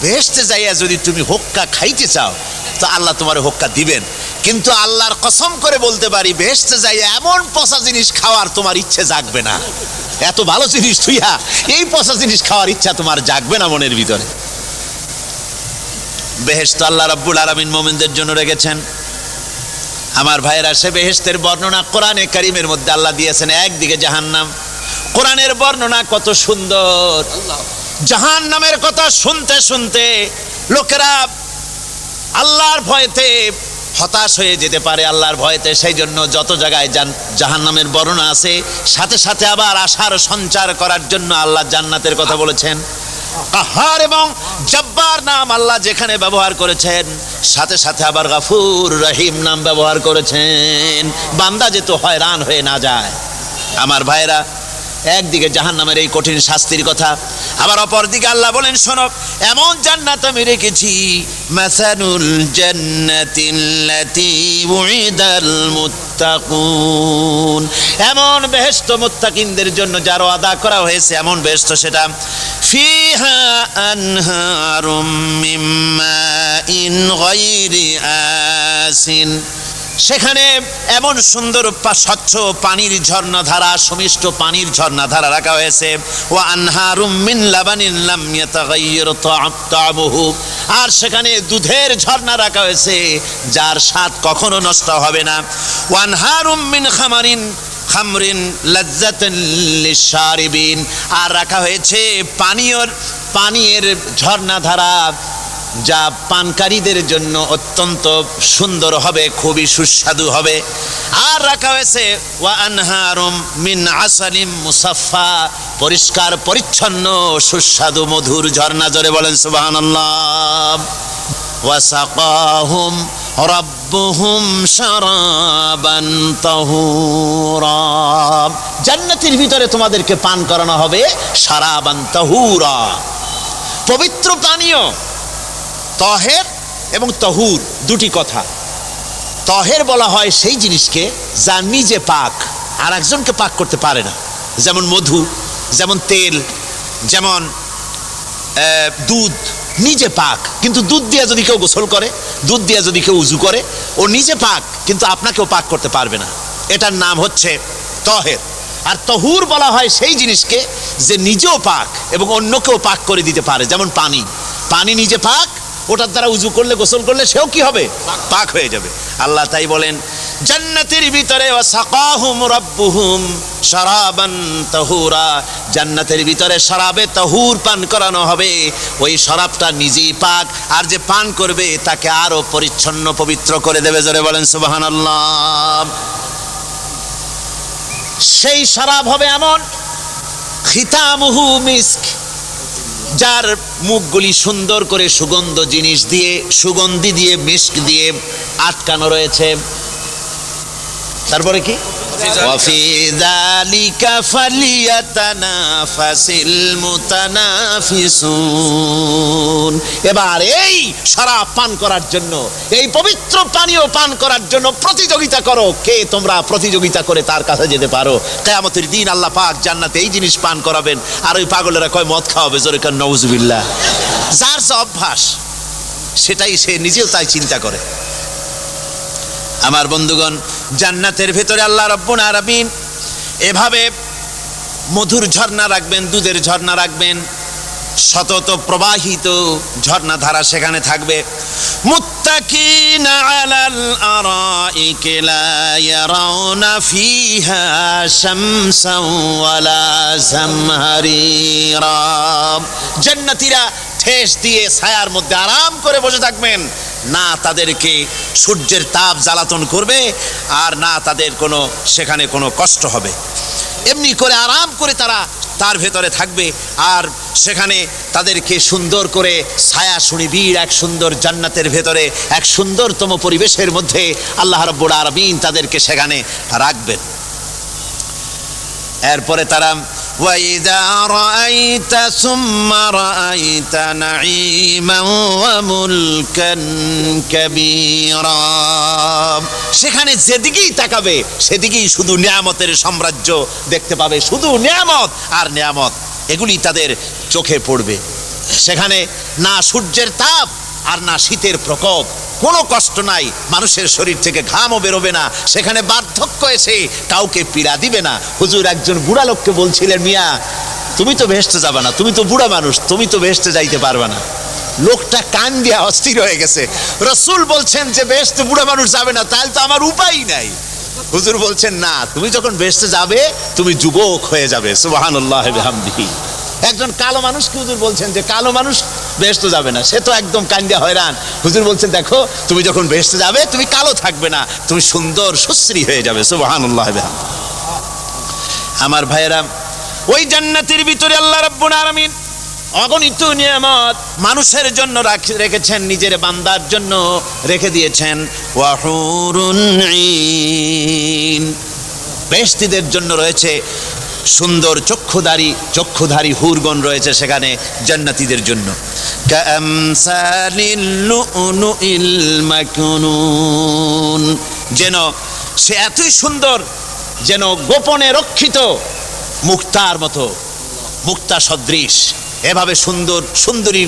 বেহেশতে যাইয়া যদি তুমি হোক্কা খাইতে চাও তো আল্লাহ তোমার হোক্কা দিবেন, কিন্তু আল্লাহর কসম করে বলতে পারি বেহেশতে যাইয়া এমন পচা জিনিস খাওয়ার তোমার ইচ্ছে জাগবে না। এত ভালো জিনিস তুইয়া এই পচা জিনিস খাওয়ার ইচ্ছা তোমার জাগবে না মনের ভিতরে। বেহেশত আল্লাহ রাব্বুল আলামিন মুমিনদের জন্য রেখেছেন। আমার ভাইয়েরা, সে বেহেশতের বর্ণনা কোরআনে কারীমের মধ্যে আল্লাহ দিয়েছেন। একদিকে জাহান্নাম, কোরআনের বর্ণনা কত সুন্দর। জাহান্নামের কথা শুনতে শুনতে লোকেরা আল্লাহর ভয়তে হতাশ হয়ে যেতে পারে, আল্লাহর ভয়তে। সেই জন্য যত জায়গায় জাহান্নামের বর্ণনা আছে সাথে সাথে আবার আশার সঞ্চার করার জন্য আল্লাহ জান্নাতের কথা বলেছেন। কাহার এবং জব্বার নাম আল্লাহ যেখানে ব্যবহার করেছেন সাথে সাথে আবার গাফুর রহিম নাম ব্যবহার করেছেন, বান্দা যেত হয়রান হয়ে না যায়। আমার ভাইরা, একদিকে জাহান্নামের এই কঠিন শাস্তির কথা, আবার অপরদিকে আল্লাহ বলেন শোনো, এমন জান্নাত আমি রেখেছি মাসানুল জান্নাতিল্লাতী উইদাল মুত্তাকুন, এমন বেহেশত মুত্তাকিনদের জন্য যার ওয়াদা করা হয়েছে এমন বেহেশত, সেটা ফিহা আনহারুম মিন মাইন গায়রি আসিন, সেখানে এমন সুন্দর স্বচ্ছ পানির ঝর্ণাধারা, সুমিষ্ট পানির ঝর্ণাধারা রাখা হয়েছে। ওয়া আনহারুম মিন লাবানিন লাম ইয়াতাগায়্যার তা'আমুহু, আর সেখানে দুধের ঝর্ণা রাখা হয়েছে যার স্বাদ কখনো নষ্ট হবে না। ওয়া আনহারুম মিন খামরিন লাজ্জাতান লিশারিবিন, আর রাখা হয়েছে পানীয়ের ঝর্ণাধারা যা পানকারীদের জন্য অত্যন্ত সুন্দর হবে, খুবই সুস্বাদু হবে। আর রাখা হয়েছে ওয়া আনহারুম মিন আসালিম মুসাফফা, পরিষ্কার পরিচ্ছন্ন সুস্বাদু মধুর ঝর্ণা। জোরে বলেন সুবহানাল্লাহ। ওয়া সাকাহুম রাব্বুহুম শারাবান তাহুরা, জান্নাতের ভিতরে তোমাদেরকে পান করানো হবে শারাবান তাহুরা, পবিত্র পানীয়। তহের এবং তহুর দুটি কথা। তহের বলা হয় সেই জিনিসকে যা নিজে পাক আর একজনকে পাক করতে পারে না, যেমন মধু, যেমন তেল, যেমন দুধ নিজে পাক, কিন্তু দুধ দিয়ে যদি কেউ গোসল করে, দুধ দিয়ে যদি কেউ উজু করে, ও নিজে পাক কিন্তু আপনাকেও পাক করতে পারবে না। এটার নাম হচ্ছে তহের। আর তহুর বলা হয় সেই জিনিসকে যে নিজেও পাক এবং অন্যকেও পাক করে দিতে পারে, যেমন পানি। পানি নিজে পাক, ওটার দ্বারা উজু করলে গোসল করলে সেও কি হবে? পাক হয়ে যাবে। আল্লাহ তাই বলেন জান্নাতের ভিতরে ওয়াসাকাহুম রাব্বুহুম শারাবান তাহুরা, জান্নাতের ভিতরে শরাবে তাহুর পান করানো হবে। ওই শরাবটা নিজেই পাক, আর যে পান করবে তাকে আরো পরিচ্ছন্ন পবিত্র করে দেবে। জোরে বলেন সুবহানাল্লাহ। সেই শরাব হবে এমন, খিতামুহু মিস্ক, যার মুখগুলি সুন্দর করে সুগন্ধ জিনিস দিয়ে, সুগন্ধি দিয়ে, মিস্ক দিয়ে আটকানো রয়েছে। তারপরে কি? ওয়াফি যালিকা ফালিয়াতানাফাসিল মুতানাফিসুন। এবার এই শরাব পান করার জন্য, এই পবিত্র পানীয় পান করার জন্য প্রতিযোগিতা করো। কে তোমরা প্রতিযোগিতা করে তার কাছে যেতে পারো? কিয়ামতের দিন আল্লাহ পাক জান্নাতে এই জিনিস পান করাবেন, আর ওই পাগলেরা কয় মদ খাওয়াবে। জোরে কান নাউজুবিল্লাহ। যার যা অভ্যাস সেটাই সে নিজেও তাই চিন্তা করে। আমার বন্ধুগণ, জান্নাতের ভেতরে আল্লাহ রাব্বুল আলামিন এভাবে মধুর ঝর্ণা রাখবেন, দুধের ঝর্ণা রাখবেন, সতত প্রবাহিত ঝর্ণা ধারা সেখানে থাকবে। মুত্তাকিনা আলাল আরাইকি লা ইয়ারাউনা ফিহা শামসান ওয়ালা জামহারিরা। জান্নাতীরা ঠেস দিয়ে ছায়ার মধ্যে আরাম করে বসে থাকবেন, না তাদেরকে সূর্যের তাপ জ্বালাতন করবে, আর না তাদের কোনো সেখানে কোনো কষ্ট হবে। এমনি করে আরাম করে তারা তার ভেতরে থাকবে, আর সেখানে তাদেরকে সুন্দর করে ছায়া সুনিবিড় এক সুন্দর জান্নাতের ভেতরে এক সুন্দরতম পরিবেশের মধ্যে আল্লাহ রাব্বুল আলামিন তাদেরকে সেখানে রাখবেন। এরপরে তারা وَإِذَا رَأَيْتَ ثُمَّ رَأَيْتَ نَعِيمًا وَمُلْكًا كَبِيرًا। সেখানে যেদিকেই তাকাবে সেদিকেই শুধু নিয়ামতের সাম্রাজ্য দেখতে পাবে, শুধু নিয়ামত আর নিয়ামত, এগুলি তাদের চোখে পড়বে। সেখানে না সূর্যের তাপ আর না শীতের প্রকোপ, কোনো কষ্ট নাই, মানুষের শরীর থেকে ঘামও বেরোবে না, সেখানে বার্ধক্য এসে কাউকে পীড়া দিবে না। হুজুর একজন বুড়া লোককে বলছিলেন, মিয়া তুমি তো বেহেশতে যাবে না, তুমি তো বুড়া মানুষ, তুমি তো বেহেশতে যাইতে পারবে না। লোকটা কান দিয়া অস্থির হয়ে গেছে। রাসূল বলছেন যে বেহেশতে বুড়া মানুষ যাবে না, তাহলে তো আমার উপায় নাই। হুজুর বলছেন না, তুমি যখন বেহেশতে যাবে তুমি যুবক হয়ে যাবে। সুবহানাল্লাহ বিহামদিহি। একজন কালো মানুষকে হুজুর বলছেন যে কালো মানুষ বেহেশতে যাবে না, সে তো একদম কান্দিয়া হয়রান। হুজুর বলছেন দেখো তুমি যখন বেহেশতে যাবে তুমি কালো থাকবে না, তুমি সুন্দর সুশ্রী হয়ে যাবে। সুবহানাল্লাহ বিহামদিহি। আমার ভাইয়েরা, ওই জান্নাতের ভিতরে আল্লাহ রাব্বুল আলামিন অগণিত নিয়ামত মানুষের জন্য রেখেছেন, নিজের বান্দার জন্য রেখে দিয়েছেন। ওয়া হুরুন ঈন, বেহেশতীদের জন্য রয়েছে সুন্দর চক্ষুধারী হুরগণ রয়েছে সেখানে জান্নাতীদের জন্য। কামসালিল লুউলুইল মাকনুন, যেন সে এতই সুন্দর, যেন গোপনে রক্ষিত মুক্তার মতো, মুক্তা সদৃশ। এভাবে সুন্দর সুন্দরী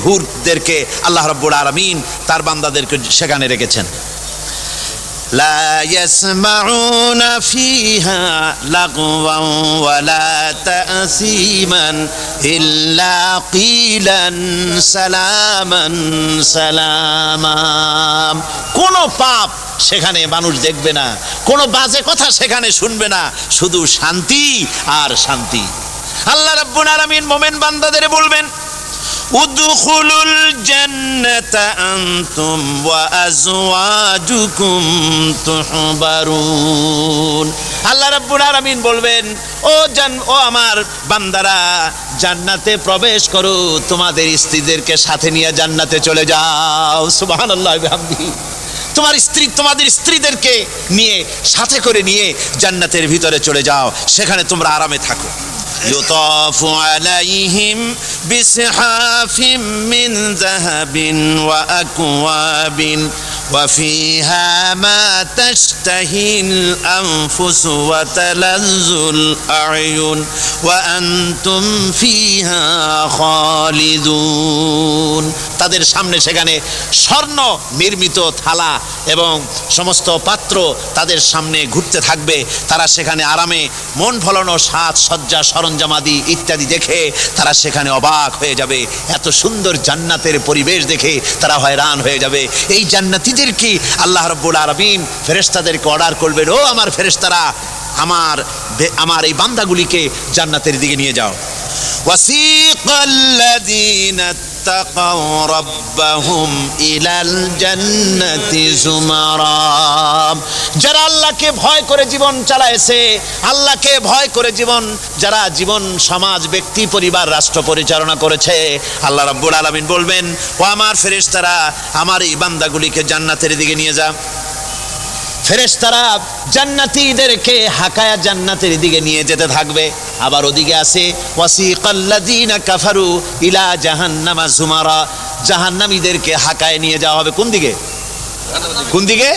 হুরদেরকে আল্লাহ রাব্বুল আলামিন তার বান্দাদেরকে সেখানে রেখেছেন। লা ইয়াসমাউনা ফিহা লাগওয়ান ওয়ালা তাসীমান ইল্লা কিলান সালামান সালামা। কোনো পাপ সেখানে মানুষ দেখবে না, কোনো বাজে কথা সেখানে শুনবে না, শুধু শান্তি আর শান্তি। আল্লাহ রাব্বুল আলামিন মুমিন বান্দাদের বলবেন, উদখুলুল জান্নাতা আনতুম ওয়া আজওয়াজুকুম তুহবারুন। আল্লাহ রাব্বুল আলামিন বলবেন, ও আমার বান্দারা, জান্নাতে প্রবেশ করো, তোমাদের স্ত্রীদেরকে সাথে নিয়ে জান্নাতে চলে যাও। সুবহানাল্লাহ বিহামদিহি। তোমাদের স্ত্রীদেরকে নিয়ে সাথে করে নিয়ে জান্নাতের ভিতরে চলে যাও, সেখানে তোমরা আরামে থাকো। ইউতাফু আলাইহিম বিসহাফিম মিন যাহাবিন ওয়া আকওয়াবিন ওয়া ফিহা মা তাশতাহিল আনফুসু ওয়া তালাজ্জুল আ'য়ুন ওয়া আনতুম ফিহা খালিদুন। তাদের সামনে সেখানে স্বর্ণ নির্মিত থালা এবং সমস্ত পাত্র তাদের সামনে ঘুরতে থাকবে। তারা সেখানে আরামে মন ভোলানো সাজ সজ্জা সরঞ্জামাদি ইত্যাদি দেখে তারা সেখানে অবাক হয়ে যাবে। এত সুন্দর জান্নাতের পরিবেশ দেখে তারা হয়রান হয়ে যাবে। এই জান্নাতীদের কি আল্লাহ রাব্বুল আলামিন ফেরেশতাদেরকে অর্ডার করবেন, ও আমার ফেরেশতারা, আমার এই বান্দাগুলিকে জান্নাতের দিকে নিয়ে যাও। ওয়াসিকাল্লাযীনা ইত্তাকাউ রাব্বাহুম ইলাল জান্নাতি যুমারা, যারা আল্লাহকে ভয় করে জীবন চালায়েছে, আল্লাহকে ভয় করে যারা জীবন সমাজ ব্যক্তি পরিবার রাষ্ট্র পরিচালনা করেছে, আল্লাহ রাব্বুল আলামিন বলবেন, ও আমার ফেরেশতারা, আমার এই বান্দাগুলিকে জান্নাতের দিকে নিয়ে যা। ফেরেশতারা জান্নাতীদেরকে হাকায়া জান্নাতের দিকে নিয়ে যেতে থাকবে। আবার ওদিকে আছে ওয়াসিকাল্লাযীনা কাফারু ইলা জাহান্নামা যুমারা, জাহান্নামীদেরকে হাকায় নিয়ে যাওয়া হবে কোন দিকে? কোন দিকে?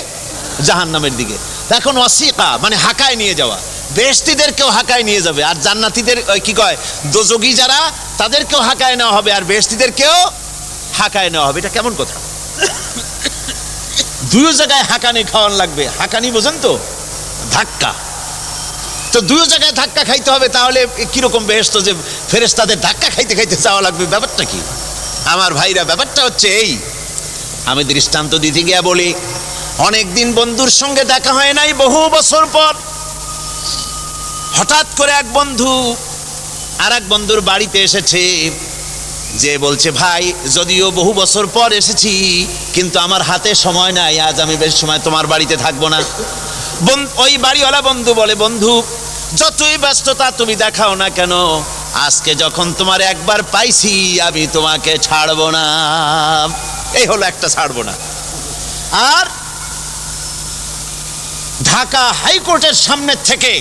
জাহান্নামের দিকে। এখন ওয়াসিকা মানে হাকায় নিয়ে যাওয়া, বেহেশতীদেরকেও হাকায় নিয়ে যাবে, আর জান্নাতীদের কি কয় দোজখী যারা তাদেরকেও হাকায় নেওয়া হবে, আর বেহেশতীদেরকেও হাকায় নেওয়া হবে। এটা কেমন কথা? দুই জায়গায় হাঁকানি খাওয়ান লাগবে। হাঁকানি বোঝেন তো? ধাক্কা। তো দুই জায়গায় ধাক্কা খাইতে হবে, তাহলে কিরকম বেহেশত যে ফেরেশতাদের ধাক্কা খাইতে খাইতে যাওয়া লাগবে? ব্যাপারটা কি আমার ভাইরা? ব্যাপারটা হচ্ছে এই, আমি দৃষ্টান্ত দিতে গিয়া বলি, অনেকদিন বন্ধুর সঙ্গে দেখা হয় নাই, বহু বছর পর হঠাৎ করে এক বন্ধু আর এক বন্ধুর বাড়িতে এসেছে, যে বলছে, ভাই যদিও বহু বছর পর এসেছি কিন্তু আমার হাতে সময় নাই, আজ আমি বেশ সময় তোমার বাড়িতে থাকবো না। ওই বাড়িওয়ালা বন্ধু বলে, বন্ধু যতই ব্যস্ততা তুমি দেখাও না কেন, আজকে যখন তোমার একবার পাইছি আমি তোমাকে ছাড়বো না। এই হলো একটা ছাড়বো না। আর ঢাকা হাইকোর্টের সামনে থেকে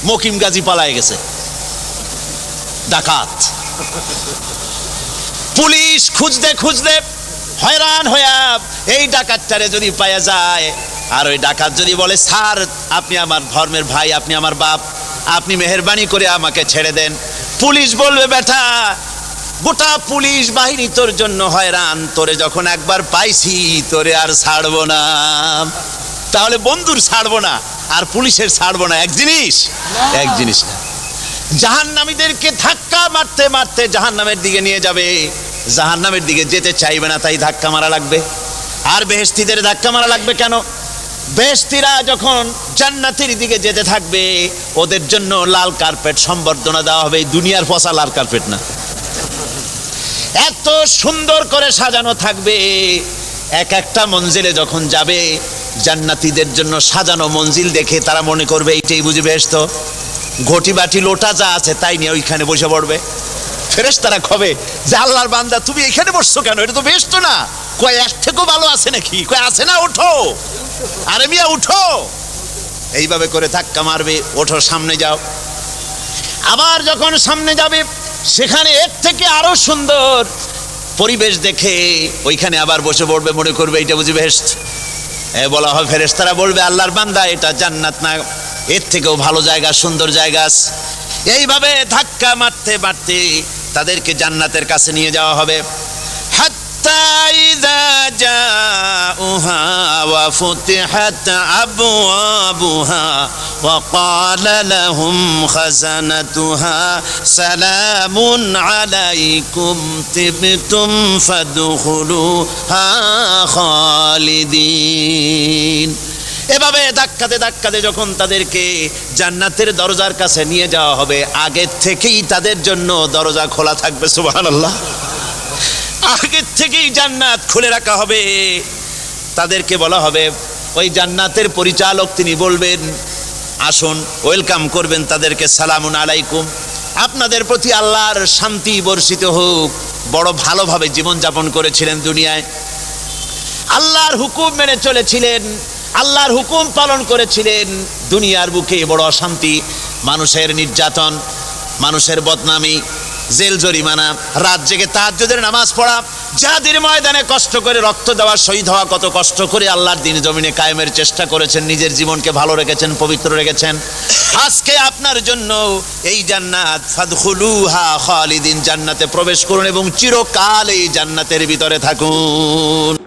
মকিম গাজী পালায় গেছে, ডাকাত। পুলিশ খুঁজতে খুঁজতে হয়রান হইয়া এই ডাকাতটারে যদি পাওয়া যায়, আর ওই ডাকাত যদি বলে, স্যার আপনি আমার ধর্মের ভাই, আপনি আমার বাপ, আপনি মেহেরবানি করে আমাকে ছেড়ে দেন, পুলিশ বলবে, বেটা গোটা পুলিশ বাহিনী তোর জন্য হয়রান, তোরে যখন একবার পাইছি তোরে আর ছাড়বো না। তাহলে বন্ধুর ছাড়বো না আর পুলিশের ছাড়বো না এক জিনিস? এক জিনিস না। জাহান্নামীদেরকে ধাক্কা মারতে মারতে জাহান্নামের দিকে নিয়ে যাবে, জাহান্নামের দিকে যেতে চাইবে না, তাই ধাক্কা মারা লাগবে। আর বেহেশতীদের ধাক্কা মারা লাগবে কেন? বেহেশতীরা যখন জান্নাতের দিকে যেতে থাকবে, ওদের জন্য লাল কার্পেট সম্বর্ধনা দেওয়া হবে। দুনিয়ার পচা লাল কার্পেট না, এত সুন্দর করে সাজানো থাকবে। এক একটা মঞ্জিলে যখন যাবে, জান্নাতীদের জন্য সাজানো মঞ্জিল দেখে তারা মনে করবে এইটাই বুঝি বেহেশত। ঘটি বাটি লোটা যা আছে তাই নিয়ে ওইখানে বসে পড়বে। ফেরেশতারা কবে যে, আল্লাহর বান্দা তুমি এখানে বসছো কেন? এটা তো বেহেশত না। কয় এর থেকেও ভালো আছে নাকি? কয় আছে না, ওঠো, আরে মিয়া উঠো। এইভাবে করে ধাক্কা মারবে, ওঠো, সামনে যাও। আবার যখন সামনে যাবে, সেখানে এর থেকে আরো সুন্দর পরিবেশ দেখে ওইখানে আবার বসে পড়বে, মনে করবে এটা বুঝি বেহেশত। বলা হয়, ফেরেশতারা বলবে, আল্লাহর বান্দা এটা জান্নাত না, এর থেকেও ভালো জায়গা, সুন্দর জায়গা আছে। এইভাবে ধাক্কা মারতে মারতে তাদেরকে জান্নাতের কাছে নিয়ে যাওয়া হবে। হাত্তা ইযা জাউহা ওয়া ফুতিহাত আবওয়াবুহা ওয়া ক্বালা লাহুম খাজানাতুহা সালামুন আলাইকুম তিবতুম ফাদখুলুহা খালিদিন। এভাবে ধাক্কাতে ধাক্কাতে যখন তাদেরকে জান্নাতের দরজার কাছে নিয়ে যাওয়া হবে, আগের থেকেই তাদের জন্য দরজা খোলা থাকবে। সুবহানাল্লাহ। আগের থেকেই জান্নাত খুলে রাখা হবে। তাদেরকে বলা হবে, ওই জান্নাতের পরিচালক তিনি বলবেন, আসুন, ওয়েলকাম করবেন তাদেরকে, সালামুন আলাইকুম, আপনাদের প্রতি আল্লাহর শান্তি বর্ষিত হোক। বড় ভালোভাবে জীবনযাপন করেছিলেন দুনিয়ায়, আল্লাহর হুকুম মেনে চলেছিলেন, আল্লাহর হুকুম পালন করেছিলেন। দুনিয়ার বুকে বড় অশান্তি, মানুষের নির্যাতন, মানুষের বদনামি, জেল জরিমানা, রাত জেগে তাহাজ্জুদের নামাজ পড়া, জিহাদের ময়দানে কষ্ট করে রক্ত দেওয়া, শহীদ হওয়া, কত কষ্ট করে আল্লাহর দ্বীন জমিনে কায়েমের চেষ্টা করেছেন, নিজের জীবনকে ভালো রেখেছেন, পবিত্র রেখেছেন। আজকে আপনার জন্য এই জান্নাত, ফাদখুলুহা খালিদিন, জান্নাতে প্রবেশ করুন এবং চিরকাল এই জান্নাতের ভিতরে থাকুন।